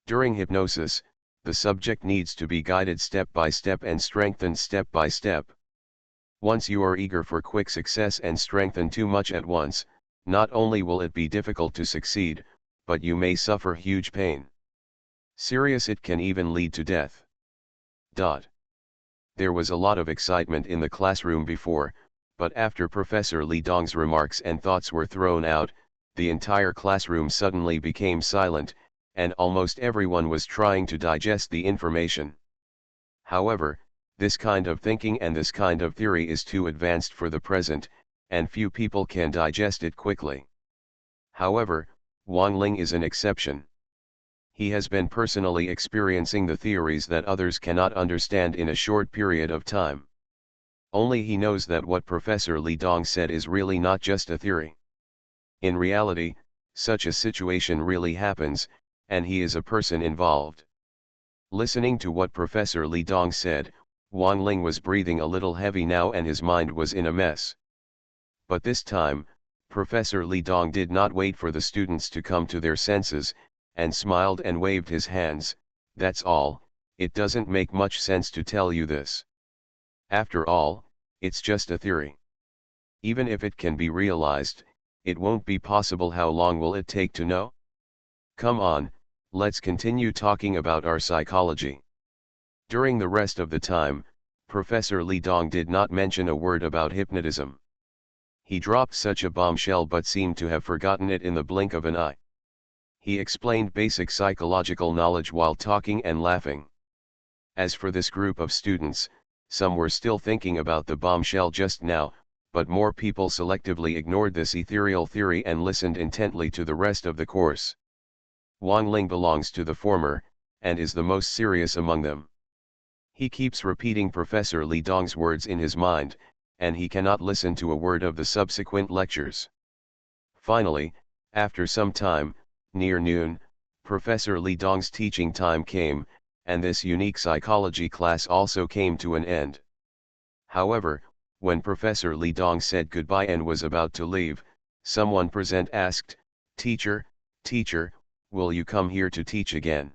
During hypnosis, the subject needs to be guided step by step and strengthened step by step. Once you are eager for quick success and strengthen too much at once, not only will it be difficult to succeed, but you may suffer huge pain. Serious, it can even lead to death. There was a lot of excitement in the classroom before, but after Professor Li Dong's remarks and thoughts were thrown out, the entire classroom suddenly became silent, and almost everyone was trying to digest the information. However, this kind of thinking and this kind of theory is too advanced for the present, and few people can digest it quickly. However, Wang Ling is an exception. He has been personally experiencing the theories that others cannot understand in a short period of time. Only he knows that what Professor Li Dong said is really not just a theory. In reality, such a situation really happens, and he is a person involved. Listening to what Professor Li Dong said, Wang Ling was breathing a little heavy now and his mind was in a mess. But this time, Professor Li Dong did not wait for the students to come to their senses, and smiled and waved his hands. That's all, it doesn't make much sense to tell you this. After all, it's just a theory. Even if it can be realized, it won't be possible. How long will it take to know? Come on, let's continue talking about our psychology. During the rest of the time, Professor Li Dong did not mention a word about hypnotism. He dropped such a bombshell but seemed to have forgotten it in the blink of an eye. He explained basic psychological knowledge while talking and laughing. As for this group of students, some were still thinking about the bombshell just now, but more people selectively ignored this ethereal theory and listened intently to the rest of the course. Wang Ling belongs to the former, and is the most serious among them. He keeps repeating Professor Li Dong's words in his mind, and he cannot listen to a word of the subsequent lectures. Finally, after some time, near noon, Professor Li Dong's teaching time came, and this unique psychology class also came to an end. However, when Professor Li Dong said goodbye and was about to leave, someone present asked, "Teacher, teacher, will you come here to teach again?"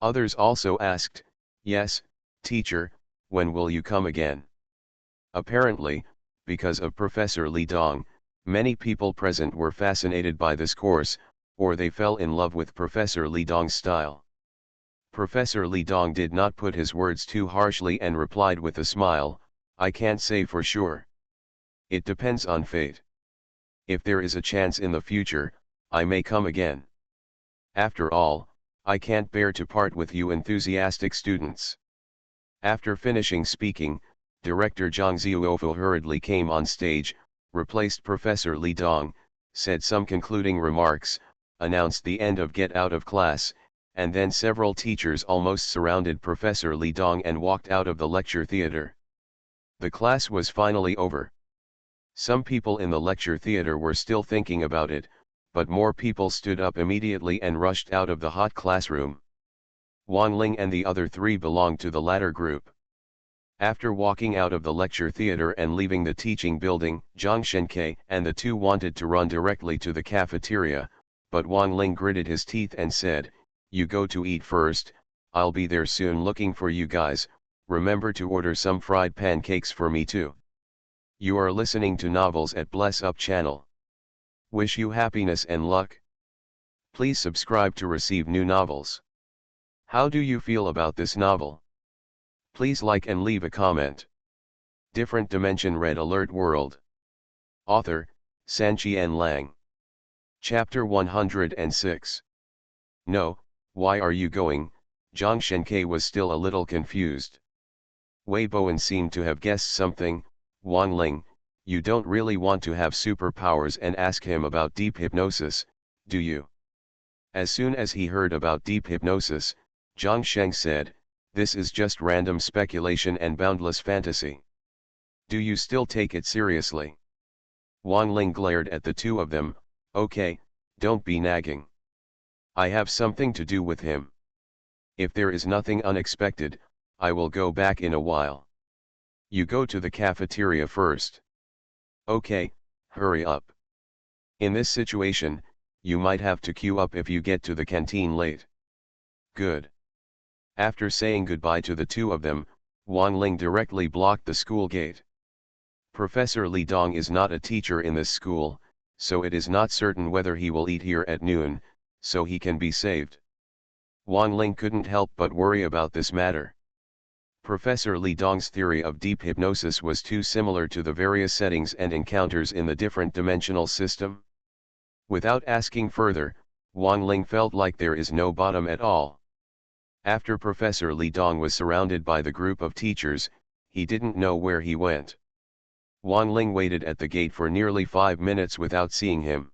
Others also asked, "Yes, teacher, when will you come again?" Apparently, because of Professor Li Dong, many people present were fascinated by this course, or they fell in love with Professor Li Dong's style. Professor Li Dong did not put his words too harshly and replied with a smile, "I can't say for sure. It depends on fate. If there is a chance in the future, I may come again. After all, I can't bear to part with you enthusiastic students." After finishing speaking, Director Zhang Zhuofo hurriedly came on stage, replaced Professor Li Dong, said some concluding remarks, announced the end of Get Out of Class, and then several teachers almost surrounded Professor Li Dong and walked out of the lecture theater. The class was finally over. Some people in the lecture theater were still thinking about it, but more people stood up immediately and rushed out of the hot classroom. Wang Ling and the other three belonged to the latter group. After walking out of the lecture theater and leaving the teaching building, Zhang Shenke and the two wanted to run directly to the cafeteria, but Wang Ling gritted his teeth and said, "You go to eat first, I'll be there soon looking for you guys. Remember to order some fried pancakes for me too." You are listening to Novels at Bless Up channel. Wish you happiness and luck. Please subscribe to receive new novels. How do you feel about this novel? Please like and leave a comment. Different Dimension Red Alert World. Author, Sanqian Lang. Chapter 106. No, why are you going? Zhang Shenke was still a little confused. Wei Bowen seemed to have guessed something. Wang Ling, You don't really want to have superpowers and ask him about deep hypnosis, do you? As soon as he heard about deep hypnosis, Zhang Sheng said, "This is just random speculation and boundless fantasy. Do you still take it seriously?" Wang Ling glared at the two of them. "Okay, don't be nagging. I have something to do with him. If there is nothing unexpected, I will go back in a while. You go to the cafeteria first." "Okay, hurry up. In this situation, you might have to queue up if you get to the canteen late." "Good." After saying goodbye to the two of them, Wang Ling directly blocked the school gate. Professor Li Dong is not a teacher in this school, so it is not certain whether he will eat here at noon, so he can be saved. Wang Ling couldn't help but worry about this matter. Professor Li Dong's theory of deep hypnosis was too similar to the various settings and encounters in the different dimensional system. Without asking further, Wang Ling felt like there is no bottom at all. After Professor Li Dong was surrounded by the group of teachers, he didn't know where he went. Wang Ling waited at the gate for nearly 5 minutes without seeing him.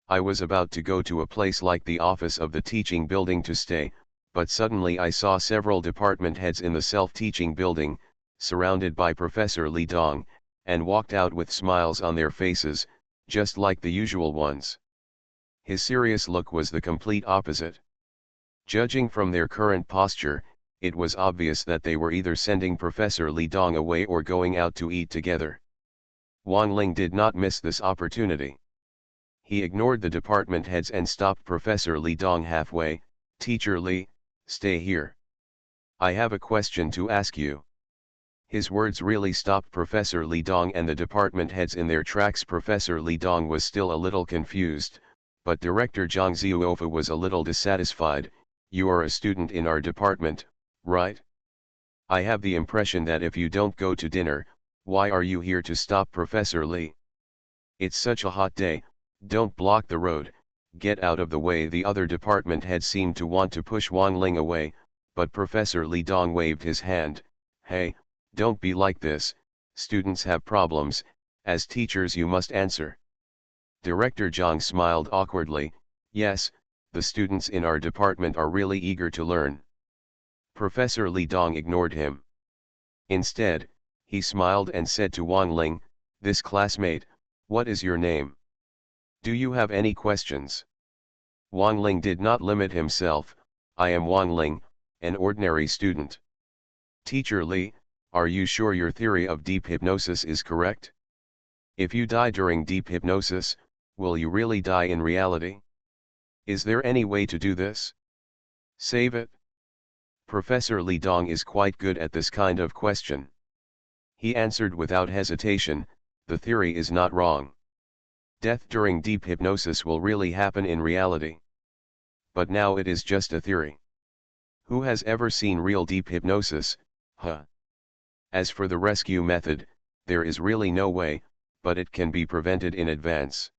"I was about to go to a place like the office of the teaching building to stay, but suddenly I saw several department heads in the self-teaching building, surrounded by Professor Li Dong, and walked out with smiles on their faces, just like the usual ones. His serious look was the complete opposite. Judging from their current posture, it was obvious that they were either sending Professor Li Dong away or going out to eat together. Wang Ling did not miss this opportunity. He ignored the department heads and stopped Professor Li Dong halfway. "Teacher Li, stay here. I have a question to ask you." His words really stopped Professor Li Dong and the department heads in their tracks. Professor Li Dong was still a little confused, but Director Zhang Zhuofa was a little dissatisfied. "You are a student in our department, right? I have the impression that if you don't go to dinner, why are you here to stop Professor Li? It's such a hot day, don't block the road, get out of the way." The other department head seemed to want to push Wang Ling away, but Professor Li Dong waved his hand. "Hey, don't be like this, students have problems, as teachers you must answer." Director Zhang smiled awkwardly. "Yes, the students in our department are really eager to learn." Professor Li Dong ignored him. Instead, he smiled and said to Wang Ling, "This classmate, what is your name? Do you have any questions?" Wang Ling did not limit himself. "I am Wang Ling, an ordinary student." "Teacher Li, are you sure your theory of deep hypnosis is correct? If you die during deep hypnosis, will you really die in reality? Is there any way to do this? Save it?" Professor Li Dong is quite good at this kind of question. He answered without hesitation, "The theory is not wrong. Death during deep hypnosis will really happen in reality. But now it is just a theory. Who has ever seen real deep hypnosis, huh? As for the rescue method, there is really no way, but it can be prevented in advance.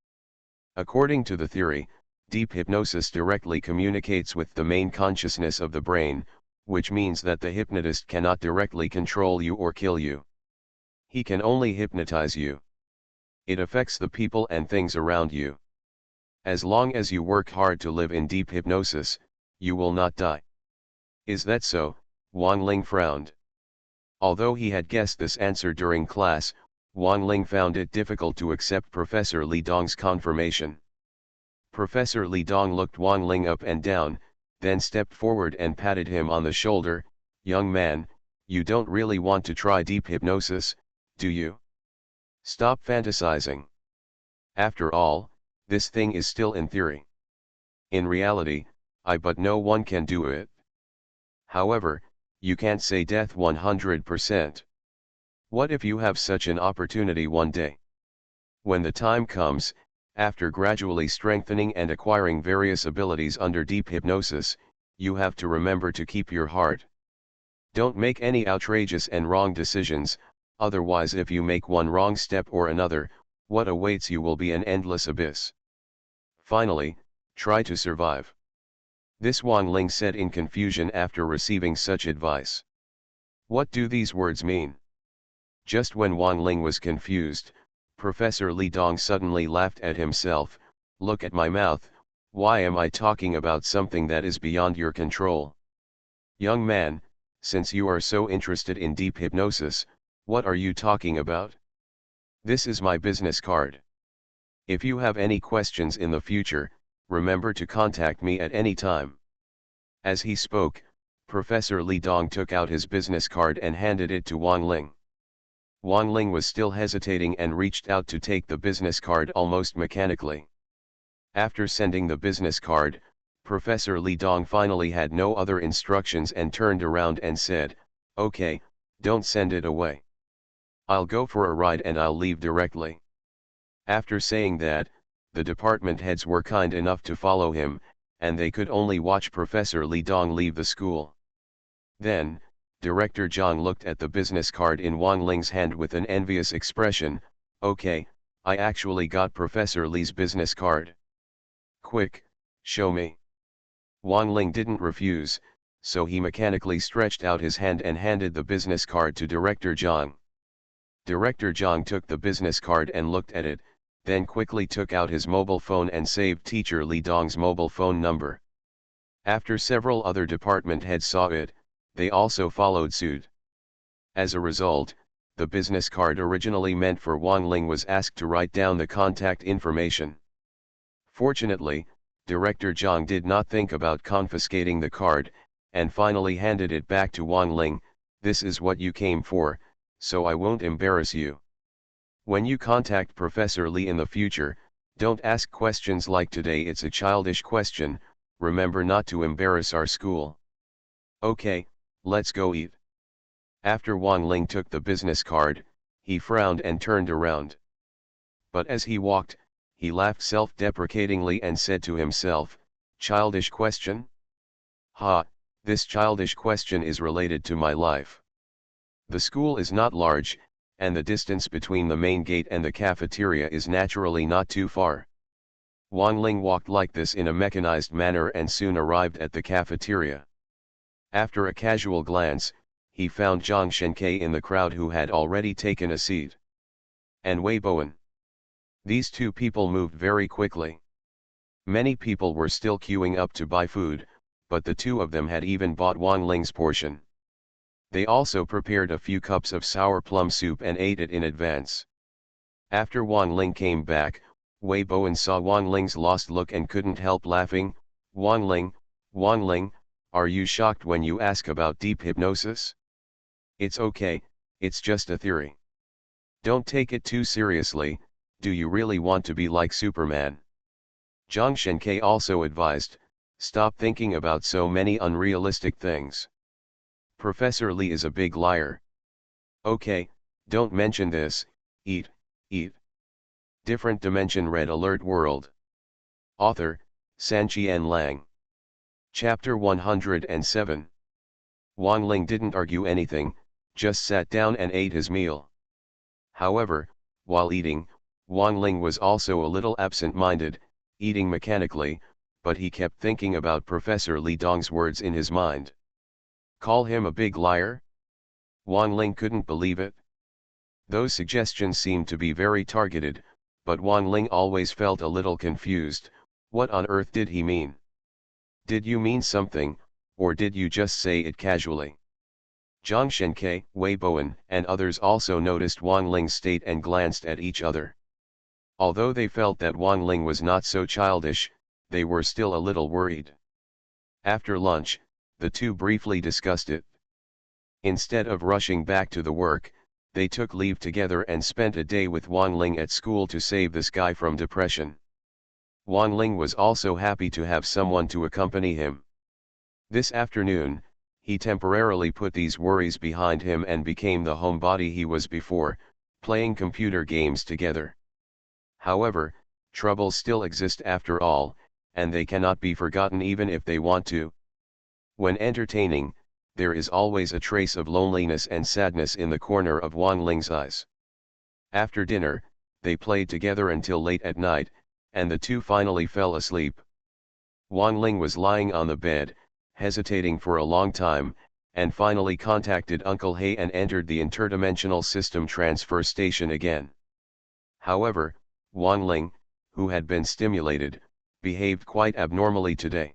According to the theory, deep hypnosis directly communicates with the main consciousness of the brain, which means that the hypnotist cannot directly control you or kill you. He can only hypnotize you. It affects the people and things around you. As long as you work hard to live in deep hypnosis, you will not die." "Is that so?" Wang Ling frowned. Although he had guessed this answer during class, Wang Ling found it difficult to accept Professor Li Dong's confirmation. Professor Li Dong looked Wang Ling up and down, then stepped forward and patted him on the shoulder. "Young man, you don't really want to try deep hypnosis, do you? Stop fantasizing. After all, this thing is still in theory. In reality, but no one can do it. However, you can't say death 100%. What if you have such an opportunity one day? When the time comes, after gradually strengthening and acquiring various abilities under deep hypnosis, you have to remember to keep your heart. Don't make any outrageous and wrong decisions, otherwise if you make one wrong step or another, what awaits you will be an endless abyss. Finally, try to survive." This Wang Ling said in confusion after receiving such advice. What do these words mean? Just when Wang Ling was confused, Professor Li Dong suddenly laughed at himself. Look at my mouth, why am I talking about something that is beyond your control? Young man, since you are so interested in deep hypnosis, what are you talking about? This is my business card. If you have any questions in the future, remember to contact me at any time. As he spoke, Professor Li Dong took out his business card and handed it to Wang Ling. Wang Ling was still hesitating and reached out to take the business card almost mechanically. After sending the business card, Professor Li Dong finally had no other instructions and turned around and said, "Okay, don't send it away. I'll go for a ride and I'll leave directly." After saying that, the department heads were kind enough to follow him, and they could only watch Professor Li Dong leave the school. Then, Director Zhang looked at the business card in Wang Ling's hand with an envious expression. "Okay, I actually got Professor Li's business card. Quick, show me." Wang Ling didn't refuse, so he mechanically stretched out his hand and handed the business card to Director Zhang. Director Zhang took the business card and looked at it, then quickly took out his mobile phone and saved Teacher Li Dong's mobile phone number. After several other department heads saw it, they also followed suit. As a result, the business card originally meant for Wang Ling was asked to write down the contact information. Fortunately, Director Zhang did not think about confiscating the card, and finally handed it back to Wang Ling. "This is what you came for, so I won't embarrass you. When you contact Professor Li in the future, don't ask questions like today, it's a childish question. Remember not to embarrass our school. Okay, let's go eat." After Wang Ling took the business card, he frowned and turned around. But as he walked, he laughed self-deprecatingly and said to himself, "Childish question? Ha, this childish question is related to my life." The school is not large, and the distance between the main gate and the cafeteria is naturally not too far. Wang Ling walked like this in a mechanized manner and soon arrived at the cafeteria. After a casual glance, he found Zhang Shenke in the crowd, who had already taken a seat. And Wei Bowen. These two people moved very quickly. Many people were still queuing up to buy food, but the two of them had even bought Wang Ling's portion. They also prepared a few cups of sour plum soup and ate it in advance. After Wang Ling came back, Wei Bowen saw Wang Ling's lost look and couldn't help laughing. Wang Ling, are you shocked when you ask about deep hypnosis? It's okay, it's just a theory. Don't take it too seriously. Do you really want to be like Superman?" Zhang Shenke also advised, "Stop thinking about so many unrealistic things. Professor Li is a big liar. Okay, don't mention this, eat. Different Dimension Red Alert World. Author, Sanqian Lang. Chapter 107. Wang Ling didn't argue anything, just sat down and ate his meal. However, while eating, Wang Ling was also a little absent-minded, eating mechanically, but he kept thinking about Professor Li Dong's words in his mind. Call him a big liar? Wang Ling couldn't believe it. Those suggestions seemed to be very targeted, but Wang Ling always felt a little confused. What on earth did he mean? Did you mean something, or did you just say it casually? Zhang Shenke, Wei Bowen, and others also noticed Wang Ling's state and glanced at each other. Although they felt that Wang Ling was not so childish, they were still a little worried. After lunch, the two briefly discussed it. Instead of rushing back to the work, they took leave together and spent a day with Wang Ling at school to save this guy from depression. Wang Ling was also happy to have someone to accompany him. This afternoon, he temporarily put these worries behind him and became the homebody he was before, playing computer games together. However, troubles still exist after all, and they cannot be forgotten even if they want to. When entertaining, there is always a trace of loneliness and sadness in the corner of Wang Ling's eyes. After dinner, they played together until late at night, and the two finally fell asleep. Wang Ling was lying on the bed, hesitating for a long time, and finally contacted Uncle He and entered the interdimensional system transfer station again. However, Wang Ling, who had been stimulated, behaved quite abnormally today.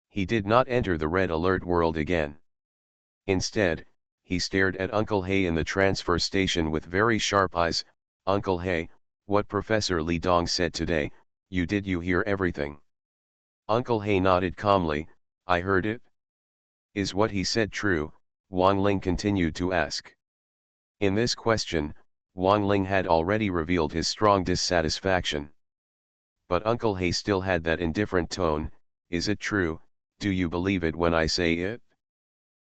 He did not enter the red alert world again. Instead, he stared at Uncle He in the transfer station with very sharp eyes. "Uncle He, what Professor Li Dong said today, did you hear everything?" Uncle He nodded calmly. "I heard it." "Is what he said true?" Wang Ling continued to ask. In this question, Wang Ling had already revealed his strong dissatisfaction. But Uncle He still had that indifferent tone. "Is it true? Do you believe it when I say it?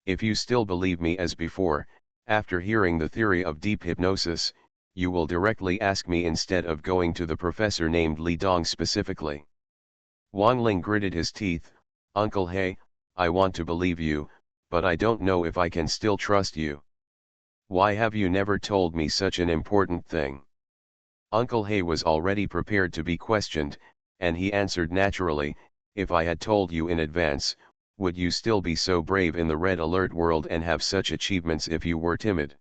If you still believe me as before, after hearing the theory of deep hypnosis, you will directly ask me instead of going to the professor named Li Dong specifically." Wang Ling gritted his teeth. "Uncle He, I want to believe you, but I don't know if I can still trust you. Why have you never told me such an important thing?" Uncle He was already prepared to be questioned, and he answered naturally, "If I had told you in advance, would you still be so brave in the red alert world and have such achievements if you were timid?"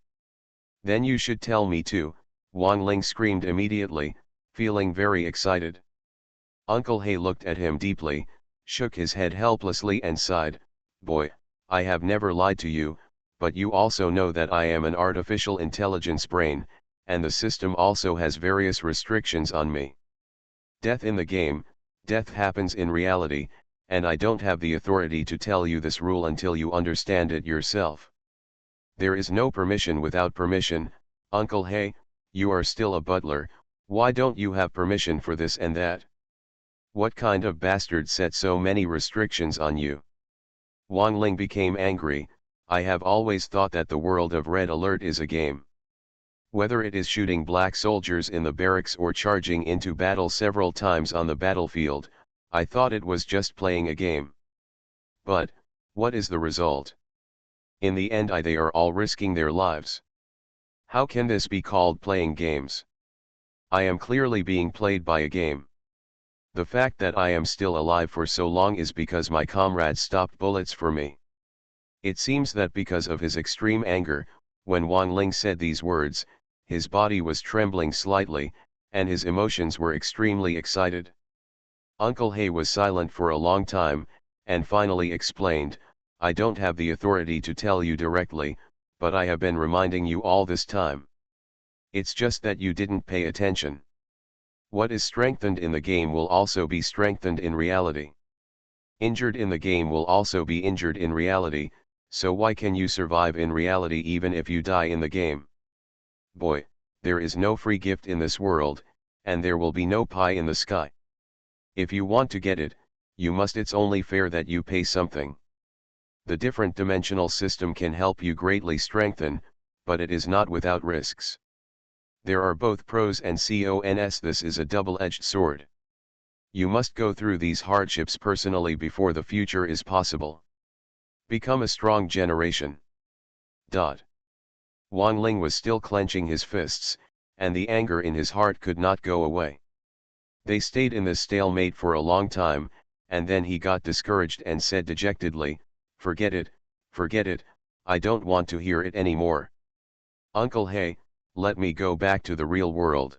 "Then you should tell me too," Wang Ling screamed immediately, feeling very excited. Uncle He looked at him deeply, shook his head helplessly and sighed. "Boy, I have never lied to you, but you also know that I am an artificial intelligence brain, and the system also has various restrictions on me. Death in the game, death happens in reality, and I don't have the authority to tell you this rule until you understand it yourself. There is no permission without permission. Uncle He, you are still a butler, why don't you have permission for this and that? What kind of bastard set so many restrictions on you?" Wang Ling became angry. "I have always thought that the world of Red Alert is a game. Whether it is shooting black soldiers in the barracks or charging into battle several times on the battlefield, I thought it was just playing a game. But, what is the result? In the end they are all risking their lives. How can this be called playing games? I am clearly being played by a game. The fact that I am still alive for so long is because my comrades stopped bullets for me." It seems that because of his extreme anger, when Wang Ling said these words, his body was trembling slightly, and his emotions were extremely excited. Uncle He was silent for a long time, and finally explained, "I don't have the authority to tell you directly, but I have been reminding you all this time. It's just that you didn't pay attention. What is strengthened in the game will also be strengthened in reality. Injured in the game will also be injured in reality, so why can you survive in reality even if you die in the game? Boy, there is no free gift in this world, and there will be no pie in the sky. If you want to get it, it's only fair that you pay something. The different dimensional system can help you greatly strengthen, but it is not without risks. There are both pros and cons. This is a double-edged sword. You must go through these hardships personally before the future is possible. Become a strong generation." Wang Ling was still clenching his fists, and the anger in his heart could not go away. They stayed in this stalemate for a long time, and then he got discouraged and said dejectedly, forget it, I don't want to hear it anymore. Uncle He, let me go back to the real world."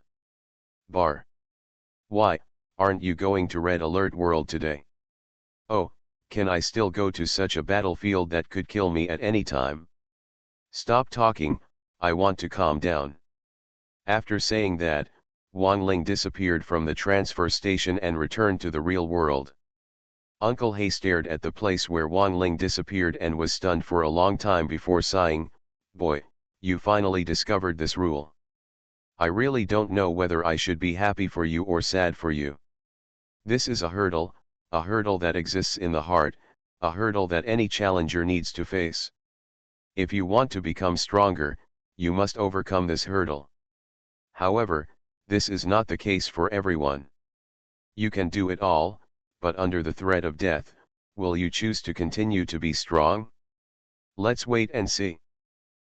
"Bar. Why, aren't you going to Red Alert World today?" "Oh, can I still go to such a battlefield that could kill me at any time? Stop talking, I want to calm down." After saying that, Wang Ling disappeared from the transfer station and returned to the real world. Uncle He stared at the place where Wang Ling disappeared and was stunned for a long time before sighing, "Boy, you finally discovered this rule. I really don't know whether I should be happy for you or sad for you. This is a hurdle that exists in the heart, a hurdle that any challenger needs to face. If you want to become stronger, you must overcome this hurdle. However, this is not the case for everyone. You can do it all, but under the threat of death, will you choose to continue to be strong? Let's wait and see."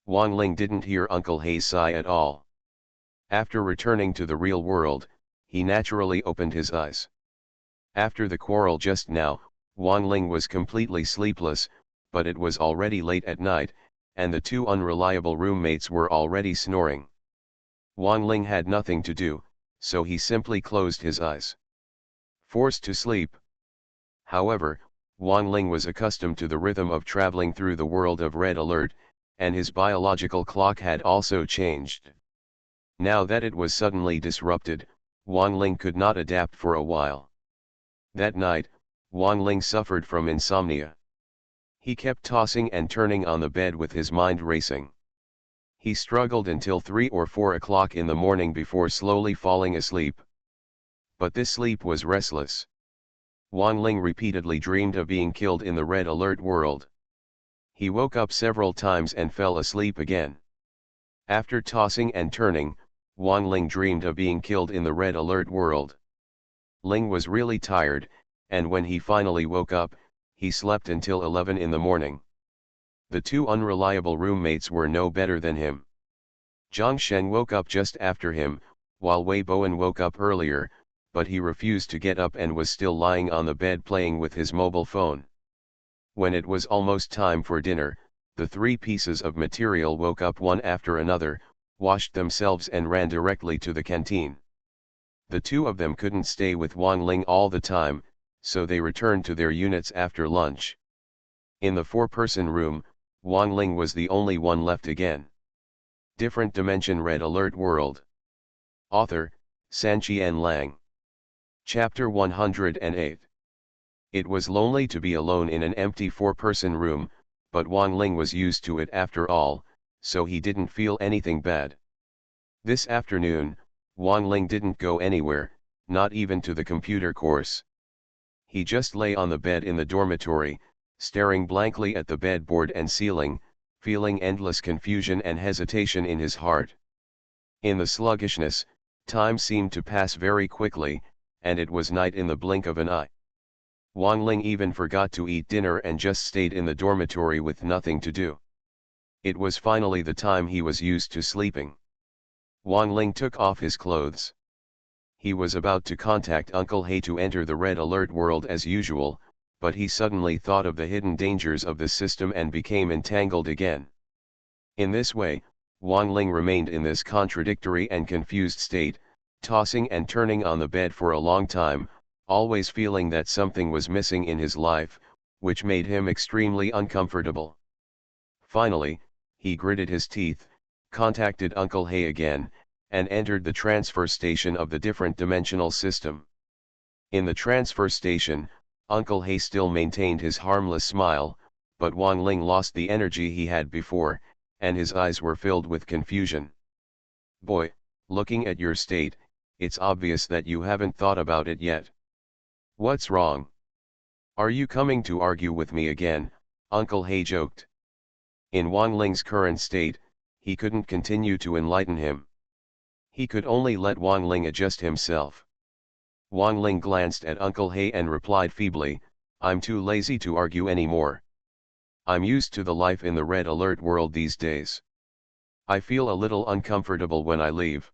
Wang Ling didn't hear Uncle He's sigh at all. After returning to the real world, he naturally opened his eyes. After the quarrel just now, Wang Ling was completely sleepless, but it was already late at night, and the two unreliable roommates were already snoring. Wang Ling had nothing to do, so he simply closed his eyes. Forced to sleep. However, Wang Ling was accustomed to the rhythm of traveling through the world of red alert, and his biological clock had also changed. Now that it was suddenly disrupted, Wang Ling could not adapt for a while. That night, Wang Ling suffered from insomnia. He kept tossing and turning on the bed with his mind racing. He struggled until 3 or 4 o'clock in the morning before slowly falling asleep. But this sleep was restless. Wang Ling repeatedly dreamed of being killed in the red alert world. He woke up several times and fell asleep again. After tossing and turning, Wang Ling dreamed of being killed in the red alert world. Ling was really tired, and when he finally woke up, he slept until 11 in the morning. The two unreliable roommates were no better than him. Zhang Sheng woke up just after him, while Wei Bowen woke up earlier, but he refused to get up and was still lying on the bed playing with his mobile phone. When it was almost time for dinner, the 3 pieces of material woke up one after another, washed themselves and ran directly to the canteen. The 2 of them couldn't stay with Wang Ling all the time, so they returned to their units after lunch. In the 4-person room, Wang Ling was the only one left again. Different Dimension Red Alert World. Author, Sanqian Lang. Chapter 108. It was lonely to be alone in an empty 4-person room, but Wang Ling was used to it after all, so he didn't feel anything bad. This afternoon, Wang Ling didn't go anywhere, not even to the computer course. He just lay on the bed in the dormitory, staring blankly at the bedboard and ceiling, feeling endless confusion and hesitation in his heart. In the sluggishness, time seemed to pass very quickly, and it was night in the blink of an eye. Wang Ling even forgot to eat dinner and just stayed in the dormitory with nothing to do. It was finally the time he was used to sleeping. Wang Ling took off his clothes. He was about to contact Uncle He to enter the red alert world as usual, but he suddenly thought of the hidden dangers of the system and became entangled again. In this way, Wang Ling remained in this contradictory and confused state, tossing and turning on the bed for a long time, always feeling that something was missing in his life, which made him extremely uncomfortable. Finally, he gritted his teeth, contacted Uncle He again, and entered the transfer station of the different dimensional system. In the transfer station, Uncle He still maintained his harmless smile, but Wang Ling lost the energy he had before, and his eyes were filled with confusion. "Boy, looking at your state, it's obvious that you haven't thought about it yet. What's wrong? Are you coming to argue with me again?" Uncle He joked. In Wang Ling's current state, he couldn't continue to enlighten him. He could only let Wang Ling adjust himself. Wang Ling glanced at Uncle He and replied feebly, "I'm too lazy to argue anymore. I'm used to the life in the red alert world these days. I feel a little uncomfortable when I leave.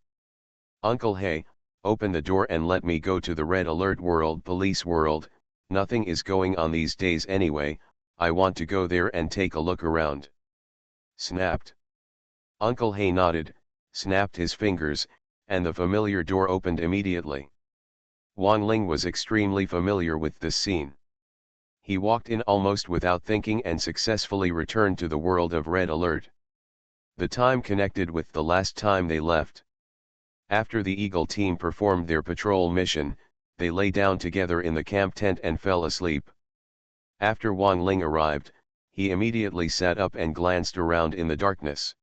Uncle He, open the door and let me go to the red alert world, police world. Nothing is going on these days anyway, I want to go there and take a look around." Snapped. Uncle He nodded, snapped his fingers, and the familiar door opened immediately. Wang Ling was extremely familiar with this scene. He walked in almost without thinking and successfully returned to the world of red alert. The time connected with the last time they left. After the Eagle team performed their patrol mission, they lay down together in the camp tent and fell asleep. After Wang Ling arrived, he immediately sat up and glanced around in the darkness.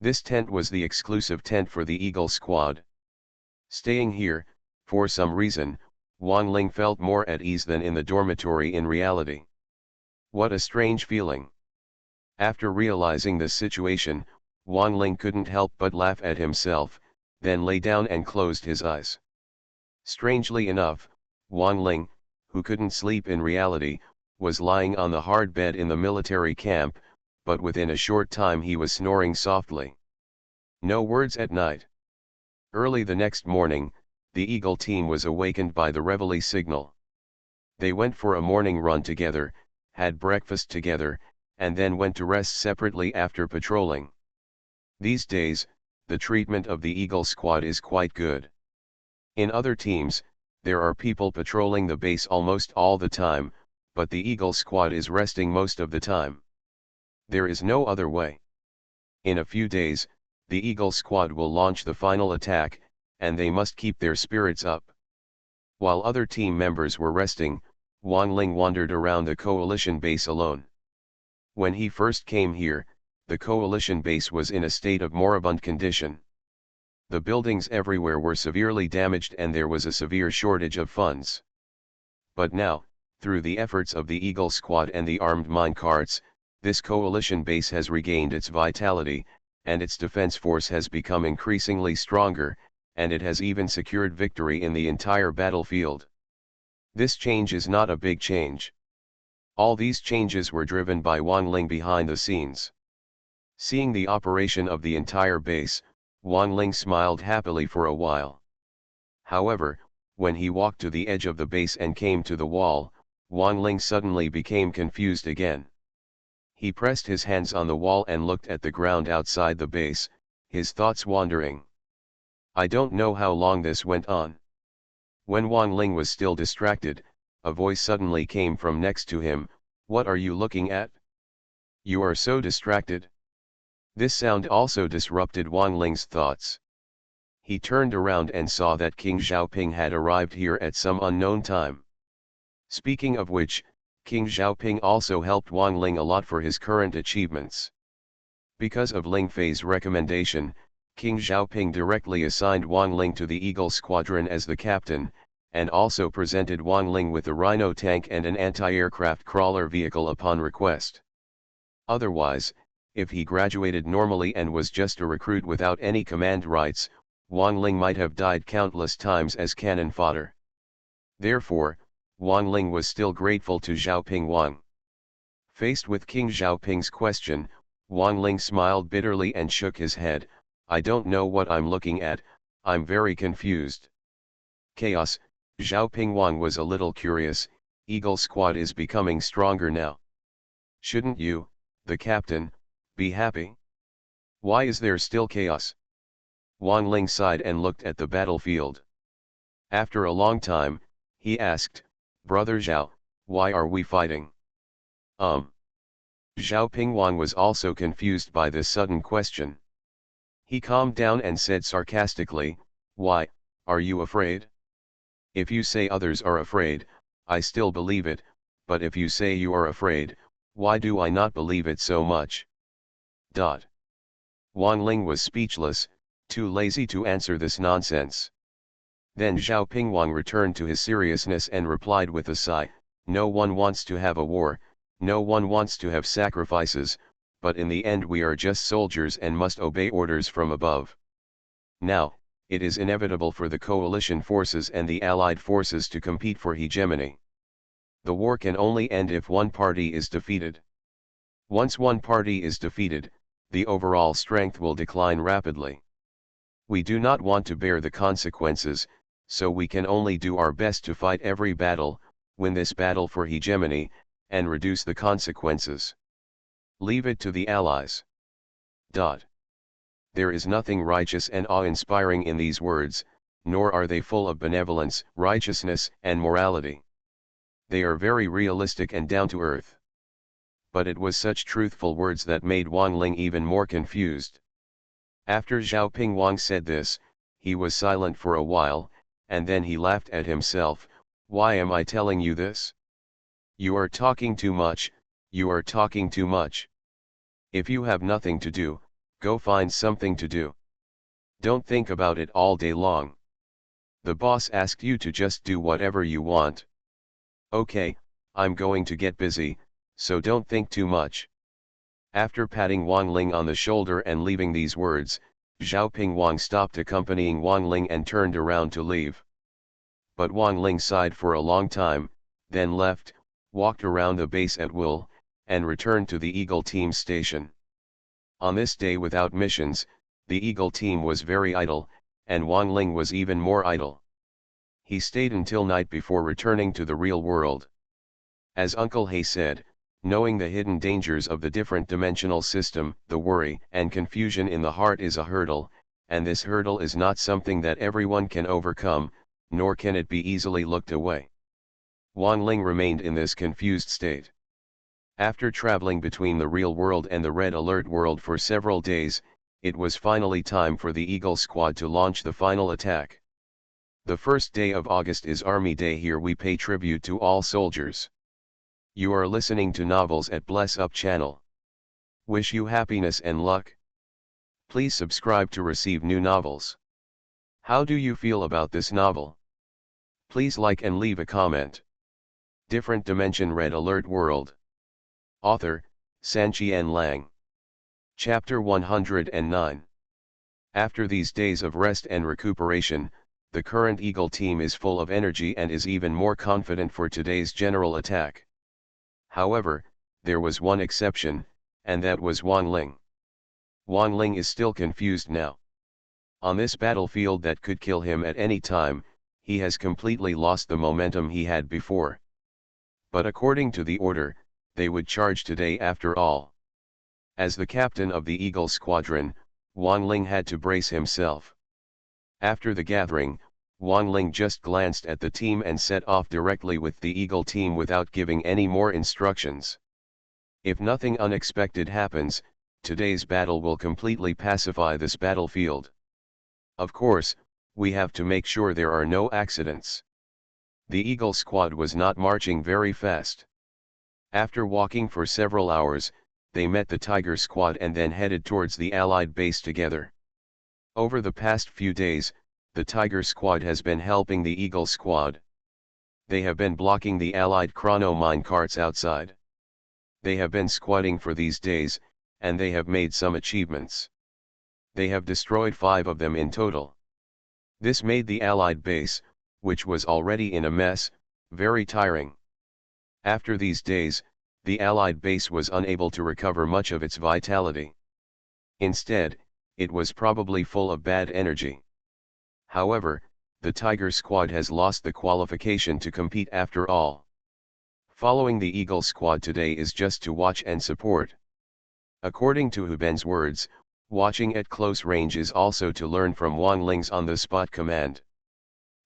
This tent was the exclusive tent for the Eagle squad. Staying here, for some reason, Wang Ling felt more at ease than in the dormitory in reality. What a strange feeling. After realizing this situation, Wang Ling couldn't help but laugh at himself, then lay down and closed his eyes. Strangely enough, Wang Ling, who couldn't sleep in reality, was lying on the hard bed in the military camp, but within a short time he was snoring softly. No words at night. Early the next morning, the Eagle team was awakened by the reveille signal. They went for a morning run together, had breakfast together, and then went to rest separately after patrolling. These days, the treatment of the Eagle Squad is quite good. In other teams, there are people patrolling the base almost all the time, but the Eagle Squad is resting most of the time. There is no other way. In a few days, the Eagle Squad will launch the final attack, and they must keep their spirits up. While other team members were resting, Wang Ling wandered around the coalition base alone. When he first came here, the coalition base was in a state of moribund condition. The buildings everywhere were severely damaged and there was a severe shortage of funds. But now, through the efforts of the Eagle Squad and the armed mine carts, this coalition base has regained its vitality, and its defense force has become increasingly stronger, and it has even secured victory in the entire battlefield. This change is not a big change. All these changes were driven by Wang Ling behind the scenes. Seeing the operation of the entire base, Wang Ling smiled happily for a while. However, when he walked to the edge of the base and came to the wall, Wang Ling suddenly became confused again. He pressed his hands on the wall and looked at the ground outside the base, his thoughts wandering. I don't know how long this went on. When Wang Ling was still distracted, a voice suddenly came from next to him. What are you looking at? You are so distracted. This sound also disrupted Wang Ling's thoughts. He turned around and saw that King Xiaoping had arrived here at some unknown time. Speaking of which, King Xiaoping also helped Wang Ling a lot for his current achievements. Because of Ling Fei's recommendation, King Xiaoping directly assigned Wang Ling to the Eagle Squadron as the captain, and also presented Wang Ling with a Rhino tank and an anti-aircraft crawler vehicle upon request. Otherwise, if he graduated normally and was just a recruit without any command rights, Wang Ling might have died countless times as cannon fodder. Therefore, Wang Ling was still grateful to Xiaoping Wang. Faced with King Xiaoping's question, Wang Ling smiled bitterly and shook his head. I don't know what I'm looking at, I'm very confused. Chaos. Xiaoping Wang was a little curious. Eagle Squad is becoming stronger now. Shouldn't you, the captain, be happy? Why is there still chaos? Wang Ling sighed and looked at the battlefield. After a long time, he asked, Brother Zhao, why are we fighting? Xiaoping Wang was also confused by this sudden question. He calmed down and said sarcastically, Why, are you afraid? If you say others are afraid, I still believe it, but if you say you are afraid, why do I not believe it so much? Wang Ling was speechless, too lazy to answer this nonsense. Then Xiaoping Wang returned to his seriousness and replied with a sigh, No one wants to have a war, no one wants to have sacrifices, but in the end we are just soldiers and must obey orders from above. Now, it is inevitable for the coalition forces and the allied forces to compete for hegemony. The war can only end if one party is defeated. Once one party is defeated, the overall strength will decline rapidly. We do not want to bear the consequences, so we can only do our best to fight every battle, win this battle for hegemony, and reduce the consequences. Leave it to the allies. There is nothing righteous and awe-inspiring in these words, nor are they full of benevolence, righteousness, and morality. They are very realistic and down-to-earth. But it was such truthful words that made Wang Ling even more confused. After Xiaoping Wang said this, he was silent for a while, and then he laughed at himself. Why am I telling you this? You are talking too much, you are talking too much. If you have nothing to do, go find something to do. Don't think about it all day long. The boss asked you to just do whatever you want. Okay, I'm going to get busy, so don't think too much. After patting Wang Ling on the shoulder and leaving these words, Xiaoping Wang stopped accompanying Wang Ling and turned around to leave. But Wang Ling sighed for a long time, then left, walked around the base at will, and returned to the Eagle Team station. On this day without missions, the Eagle Team was very idle, and Wang Ling was even more idle. He stayed until night before returning to the real world. As Uncle Hay said, knowing the hidden dangers of the different dimensional system, the worry and confusion in the heart is a hurdle, and this hurdle is not something that everyone can overcome, nor can it be easily looked away. Wang Ling remained in this confused state. After traveling between the real world and the red alert world for several days, it was finally time for the Eagle Squad to launch the final attack. The first day of August is Army Day. Here we pay tribute to all soldiers. You are listening to Novels at Bless Up channel. Wish you happiness and luck. Please subscribe to receive new novels. How do you feel about this novel? Please like and leave a comment. Different Dimension Red Alert World. Author, Sanqian Lang. Chapter 109. After these days of rest and recuperation, the current Eagle team is full of energy and is even more confident for today's general attack. However, there was one exception, and that was Wang Ling. Wang Ling is still confused now. On this battlefield that could kill him at any time, he has completely lost the momentum he had before. But according to the order, they would charge today after all. As the captain of the Eagle Squadron, Wang Ling had to brace himself. After the gathering, Wang Ling just glanced at the team and set off directly with the Eagle team without giving any more instructions. If nothing unexpected happens, today's battle will completely pacify this battlefield. Of course, we have to make sure there are no accidents. The Eagle Squad was not marching very fast. After walking for several hours, they met the Tiger Squad and then headed towards the Allied base together. Over the past few days, the Tiger Squad has been helping the Eagle Squad. They have been blocking the Allied chrono mine carts outside. They have been squatting for these days, and they have made some achievements. They have destroyed 5 of them in total. This made the Allied base, which was already in a mess, very tiring. After these days, the Allied base was unable to recover much of its vitality. Instead, it was probably full of bad energy. However, the Tiger Squad has lost the qualification to compete after all. Following the Eagle Squad today is just to watch and support. According to Huben's words, watching at close range is also to learn from Wang Ling's on-the-spot command.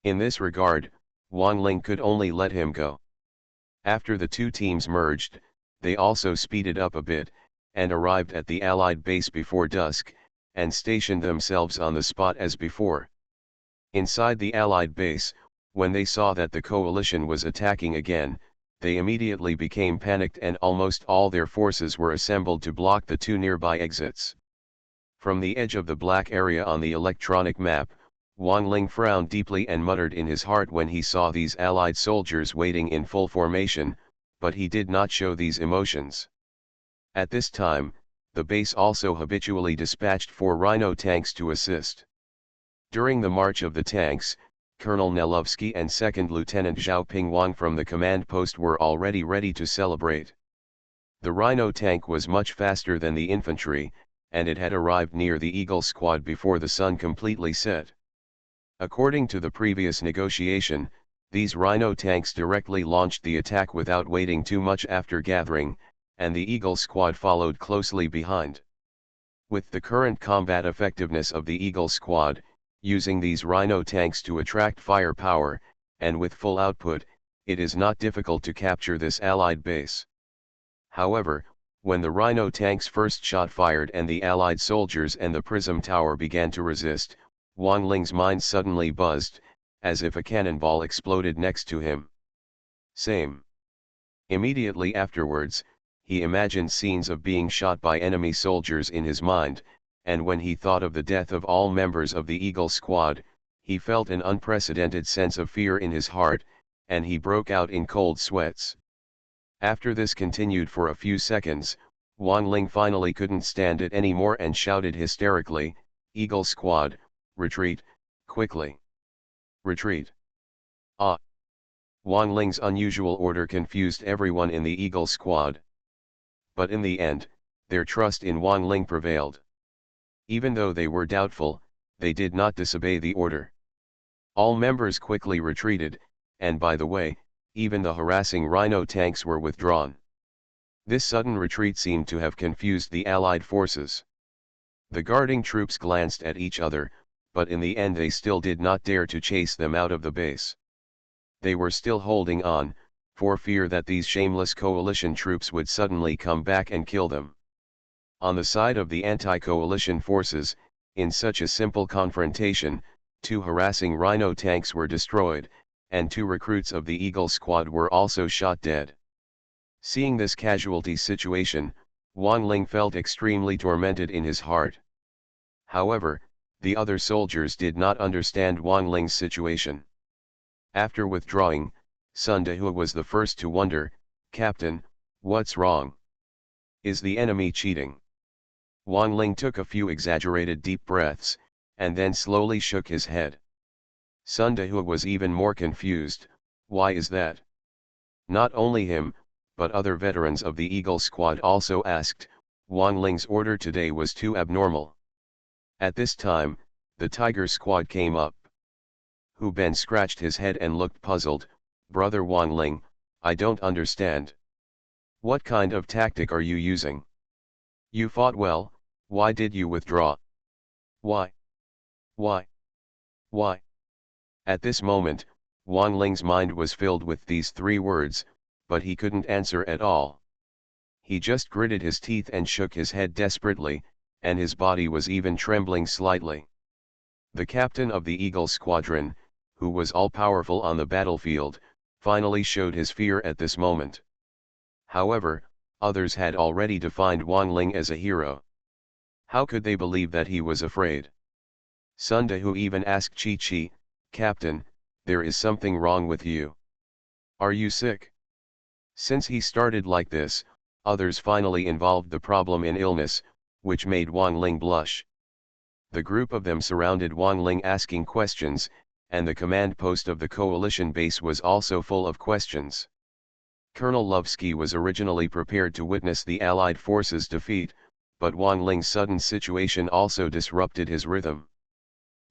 In this regard, Wang Ling could only let him go. After the two teams merged, they also speeded up a bit, and arrived at the Allied base before dusk, and stationed themselves on the spot as before. Inside the Allied base, when they saw that the coalition was attacking again, they immediately became panicked and almost all their forces were assembled to block the 2 nearby exits. From the edge of the black area on the electronic map, Wang Ling frowned deeply and muttered in his heart when he saw these Allied soldiers waiting in full formation, but he did not show these emotions. At this time, the base also habitually dispatched 4 Rhino tanks to assist. During the march of the tanks, Colonel Nelovsky and 2nd Lieutenant Zhao Pingwang from the command post were already ready to celebrate. The Rhino tank was much faster than the infantry, and it had arrived near the Eagle Squad before the sun completely set. According to the previous negotiation, these Rhino tanks directly launched the attack without waiting too much after gathering, and the Eagle Squad followed closely behind. With the current combat effectiveness of the Eagle Squad, using these Rhino tanks to attract firepower, and with full output, it is not difficult to capture this Allied base. However, when the Rhino tanks' first shot fired and the Allied soldiers and the Prism Tower began to resist, Wang Ling's mind suddenly buzzed, as if a cannonball exploded next to him. Same. Immediately afterwards, he imagined scenes of being shot by enemy soldiers in his mind, and when he thought of the death of all members of the Eagle Squad, he felt an unprecedented sense of fear in his heart, and he broke out in cold sweats. After this continued for a few seconds, Wang Ling finally couldn't stand it anymore and shouted hysterically, "Eagle Squad, retreat, quickly! Retreat!" Ah! Wang Ling's unusual order confused everyone in the Eagle Squad. But in the end, their trust in Wang Ling prevailed. Even though they were doubtful, they did not disobey the order. All members quickly retreated, and by the way, even the harassing Rhino tanks were withdrawn. This sudden retreat seemed to have confused the Allied forces. The guarding troops glanced at each other, but in the end they still did not dare to chase them out of the base. They were still holding on, for fear that these shameless coalition troops would suddenly come back and kill them. On the side of the anti-coalition forces, in such a simple confrontation, 2 harassing Rhino tanks were destroyed, and 2 recruits of the Eagle squad were also shot dead. Seeing this casualty situation, Wang Ling felt extremely tormented in his heart. However, the other soldiers did not understand Wang Ling's situation. After withdrawing, Sun Dehu was the first to wonder, "Captain, what's wrong? Is the enemy cheating?" Wang Ling took a few exaggerated deep breaths, and then slowly shook his head. Sun Dehu was even more confused. Why is that? Not only him, but other veterans of the Eagle squad also asked. Wang Ling's order today was too abnormal. At this time, the Tiger squad came up. Hu Ben scratched his head and looked puzzled. "Brother Wang Ling, I don't understand. What kind of tactic are you using? You fought well, why did you withdraw? Why? Why? Why?" At this moment, Wang Ling's mind was filled with these 3 words, but he couldn't answer at all. He just gritted his teeth and shook his head desperately, and his body was even trembling slightly. The captain of the Eagle squadron, who was all-powerful on the battlefield, finally showed his fear at this moment. However, others had already defined Wang Ling as a hero. How could they believe that he was afraid? Sun Dehu even asked Chi Chi, "Captain, there is something wrong with you. Are you sick?" Since he started like this, others finally involved the problem in illness, which made Wang Ling blush. The group of them surrounded Wang Ling asking questions, and the command post of the coalition base was also full of questions. Colonel Lovsky was originally prepared to witness the Allied forces' defeat, but Wang Ling's sudden situation also disrupted his rhythm.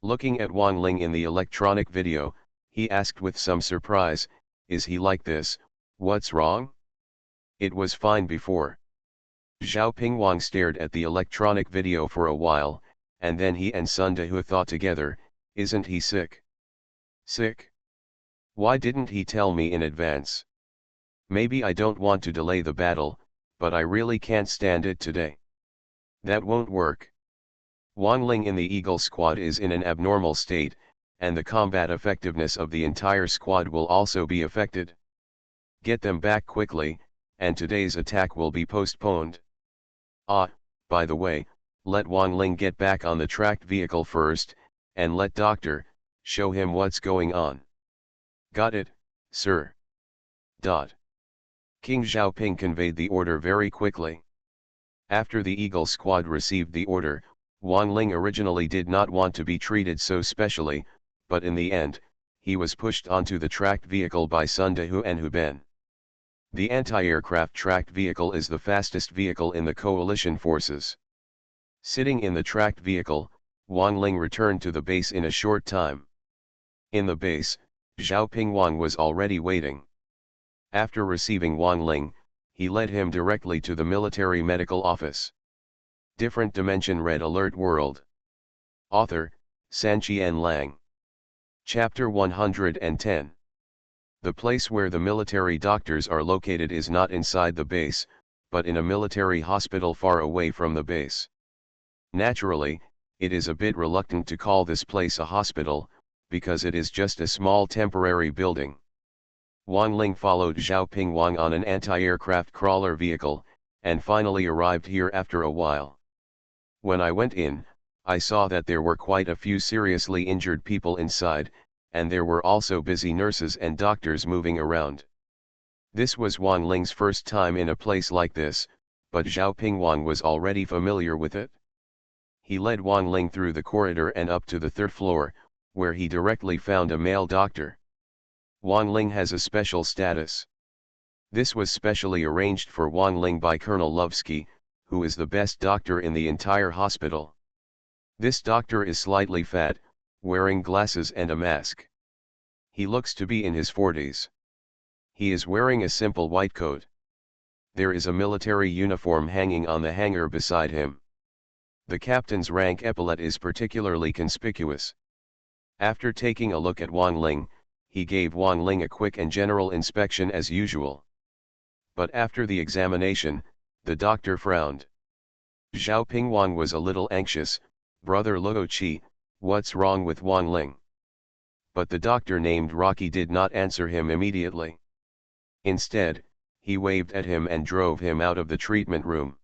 Looking at Wang Ling in the electronic video, he asked with some surprise, "Is he like this? What's wrong? It was fine before." Zhao Pingwang stared at the electronic video for a while, and then he and Sun Dehu thought together, "Isn't he sick? Sick? Why didn't he tell me in advance? Maybe I don't want to delay the battle, but I really can't stand it today. That won't work." Wang Ling in the Eagle squad is in an abnormal state, and the combat effectiveness of the entire squad will also be affected. Get them back quickly, and today's attack will be postponed. Ah, by the way, let Wang Ling get back on the tracked vehicle first, and let Doctor show him what's going on. Got it, sir. King Xiaoping conveyed the order very quickly. After the Eagle squad received the order, Wang Ling originally did not want to be treated so specially, but in the end, he was pushed onto the tracked vehicle by Sun Dehu and Hu Ben. The anti-aircraft tracked vehicle is the fastest vehicle in the coalition forces. Sitting in the tracked vehicle, Wang Ling returned to the base in a short time. In the base, Zhao Pingwang was already waiting. After receiving Wang Ling, he led him directly to the military medical office. Different Dimension Red Alert World. Author, Sanqian Lang. Chapter 110. The place where the military doctors are located is not inside the base, but in a military hospital far away from the base. Naturally, it is a bit reluctant to call this place a hospital, because it is just a small temporary building. Wang Ling followed Zhao Pingwang on an anti-aircraft crawler vehicle, and finally arrived here after a while. When I went in, I saw that there were quite a few seriously injured people inside, and there were also busy nurses and doctors moving around. This was Wang Ling's first time in a place like this, but Zhao Pingwang was already familiar with it. He led Wang Ling through the corridor and up to the 3rd floor, where he directly found a male doctor. Wang Ling has a special status. This was specially arranged for Wang Ling by Colonel Lovsky, who is the best doctor in the entire hospital. This doctor is slightly fat, wearing glasses and a mask. He looks to be in his 40s. He is wearing a simple white coat. There is a military uniform hanging on the hanger beside him. The captain's rank epaulet is particularly conspicuous. After taking a look at Wang Ling, he gave Wang Ling a quick and general inspection as usual. But after the examination, the doctor frowned. Zhao Pingwang was a little anxious. Brother Luo Qi, what's wrong with Wang Ling? But the doctor named Rocky did not answer him immediately. Instead, he waved at him and drove him out of the treatment room.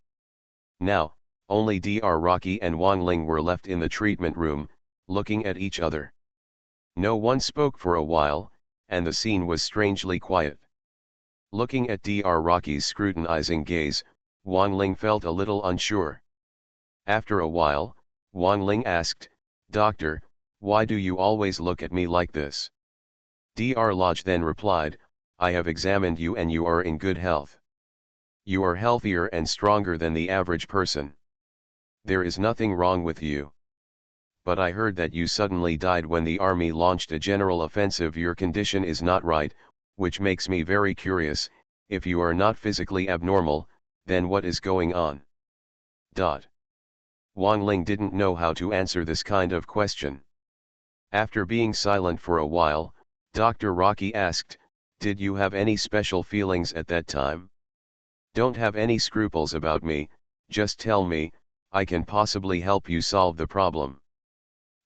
Now, only Dr. Rocky and Wang Ling were left in the treatment room, looking at each other. No one spoke for a while, and the scene was strangely quiet. Looking at Dr. Rocky's scrutinizing gaze, Wang Ling felt a little unsure. After a while, Wang Ling asked, "Doctor, why do you always look at me like this?" Dr. Lodge then replied, "I have examined you and you are in good health. You are healthier and stronger than the average person. There is nothing wrong with you. But I heard that you suddenly died when the army launched a general offensive. Your condition is not right, which makes me very curious. If you are not physically abnormal, then what is going on?" Wang Ling didn't know how to answer this kind of question. After being silent for a while, Dr. Rocky asked, "Did you have any special feelings at that time? Don't have any scruples about me, just tell me, I can possibly help you solve the problem."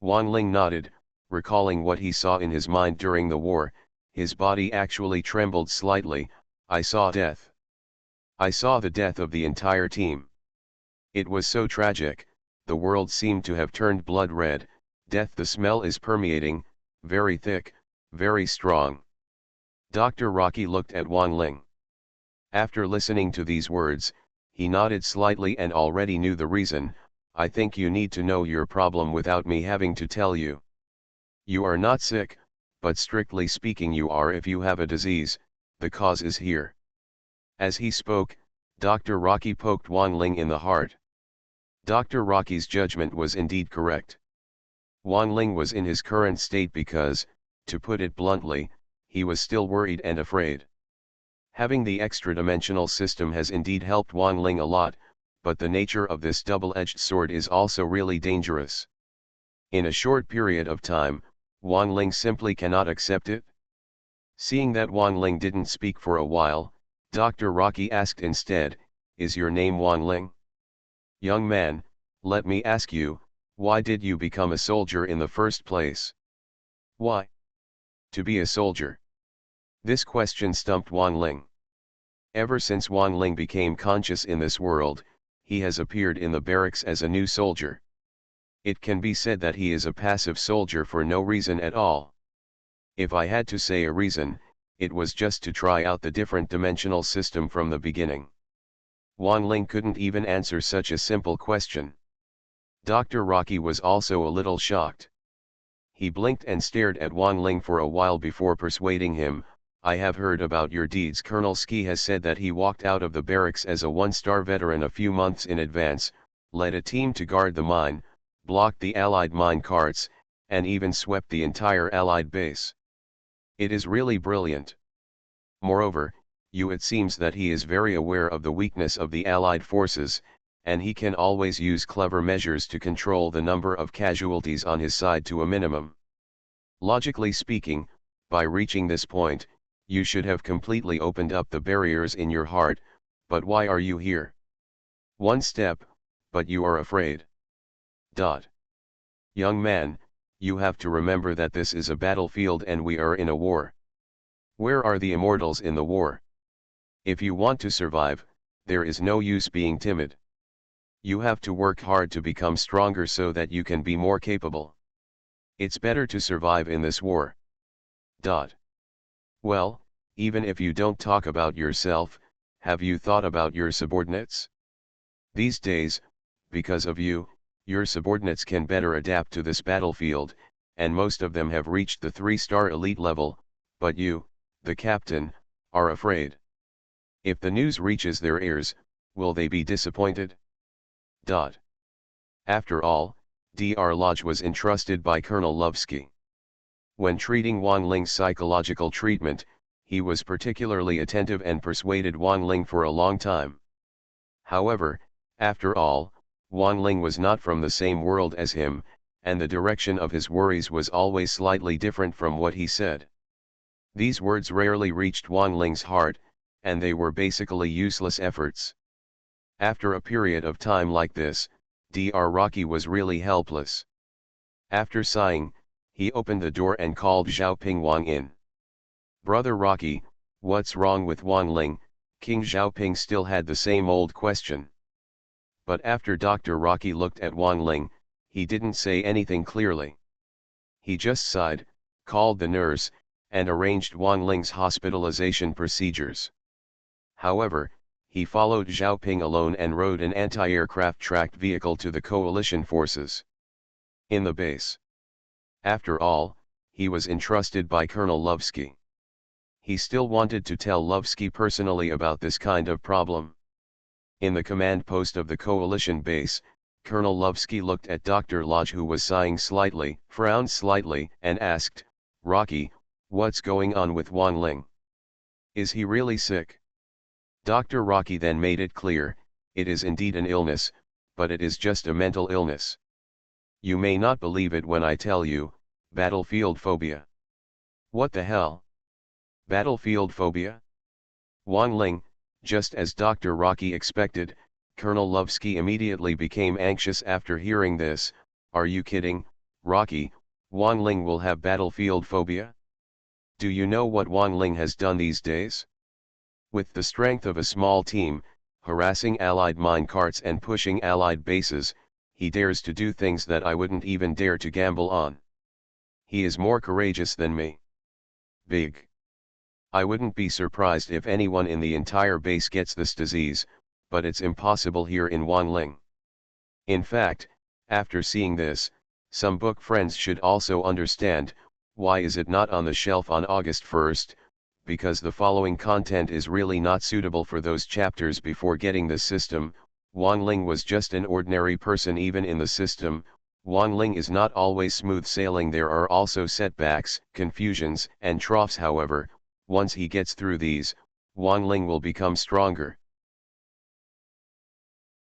Wang Ling nodded, recalling what he saw in his mind during the war. His body actually trembled slightly. "I saw death. I saw the death of the entire team. It was so tragic, the world seemed to have turned blood red. Death, the smell is permeating, very thick, very strong." Dr. Rocky looked at Wang Ling. After listening to these words, he nodded slightly and already knew the reason. "I think you need to know your problem without me having to tell you. You are not sick, but strictly speaking you are. If you have a disease, the cause is here." As he spoke, Dr. Rocky poked Wang Ling in the heart. Dr. Rocky's judgment was indeed correct. Wang Ling was in his current state because, to put it bluntly, he was still worried and afraid. Having the extra-dimensional system has indeed helped Wang Ling a lot, but the nature of this double-edged sword is also really dangerous. In a short period of time, Wang Ling simply cannot accept it. Seeing that Wang Ling didn't speak for a while, Dr. Rocky asked instead, "Is your name Wang Ling? Young man, let me ask you, why did you become a soldier in the first place?" "Why? To be a soldier?" This question stumped Wang Ling. Ever since Wang Ling became conscious in this world, he has appeared in the barracks as a new soldier. It can be said that he is a passive soldier for no reason at all. If I had to say a reason, it was just to try out the different dimensional system from the beginning. Wang Ling couldn't even answer such a simple question. Dr. Rocky was also a little shocked. He blinked and stared at Wang Ling for a while before persuading him, "I have heard about your deeds. Colonel Ski has said that he walked out of the barracks as a one-star veteran a few months in advance, led a team to guard the mine, blocked the Allied mine carts, and even swept the entire Allied base. It is really brilliant. Moreover, it seems that he is very aware of the weakness of the Allied forces, and he can always use clever measures to control the number of casualties on his side to a minimum. Logically speaking, by reaching this point, you should have completely opened up the barriers in your heart, but why are you here? One step, but you are afraid. Young man, you have to remember that this is a battlefield and we are in a war. Where are the immortals in the war? If you want to survive, there is no use being timid. You have to work hard to become stronger so that you can be more capable. It's better to survive in this war. Well, even if you don't talk about yourself, have you thought about your subordinates? These days, because of you, your subordinates can better adapt to this battlefield, and most of them have reached the 3-star elite level, but you, the captain, are afraid. If the news reaches their ears, will they be disappointed? After all, Dr. Lodge was entrusted by Colonel Lovsky. When treating Wang Ling's psychological treatment, he was particularly attentive and persuaded Wang Ling for a long time. However, after all, Wang Ling was not from the same world as him, and the direction of his worries was always slightly different from what he said. These words rarely reached Wang Ling's heart, and they were basically useless efforts. After a period of time like this, Dr. Rocky was really helpless. After sighing, he opened the door and called Xiaoping Wang in. "Brother Rocky, what's wrong with Wang Ling?" King Xiaoping still had the same old question. But after Dr. Rocky looked at Wang Ling, he didn't say anything clearly. He just sighed, called the nurse, and arranged Wang Ling's hospitalization procedures. However, he followed Xiaoping alone and rode an anti-aircraft tracked vehicle to the coalition forces. In the base. After all, he was entrusted by Colonel Lovsky. He still wanted to tell Lovsky personally about this kind of problem. In the command post of the coalition base, Colonel Lovsky looked at Dr. Lodge, who was sighing slightly, frowned slightly, and asked, "Rocky, what's going on with Wang Ling? Is he really sick?" Dr. Rocky then made it clear, "It is indeed an illness, but it is just a mental illness. You may not believe it when I tell you, battlefield phobia." "What the hell? Battlefield phobia?" Wang Ling, just as Dr. Rocky expected, Colonel Lovsky immediately became anxious after hearing this. "Are you kidding, Rocky? Wang Ling will have battlefield phobia? Do you know what Wang Ling has done these days? With the strength of a small team, harassing Allied minecarts and pushing Allied bases, he dares to do things that I wouldn't even dare to gamble on. He is more courageous than me. Big. I wouldn't be surprised if anyone in the entire base gets this disease, but it's impossible here in Wang Ling. In fact, after seeing this, some book friends should also understand, why is it not on the shelf on August 1st, because the following content is really not suitable for those chapters before getting the system. Wang Ling was just an ordinary person even in the system. Wang Ling is not always smooth sailing, there are also setbacks, confusions, and troughs. However, once he gets through these, Wang Ling will become stronger.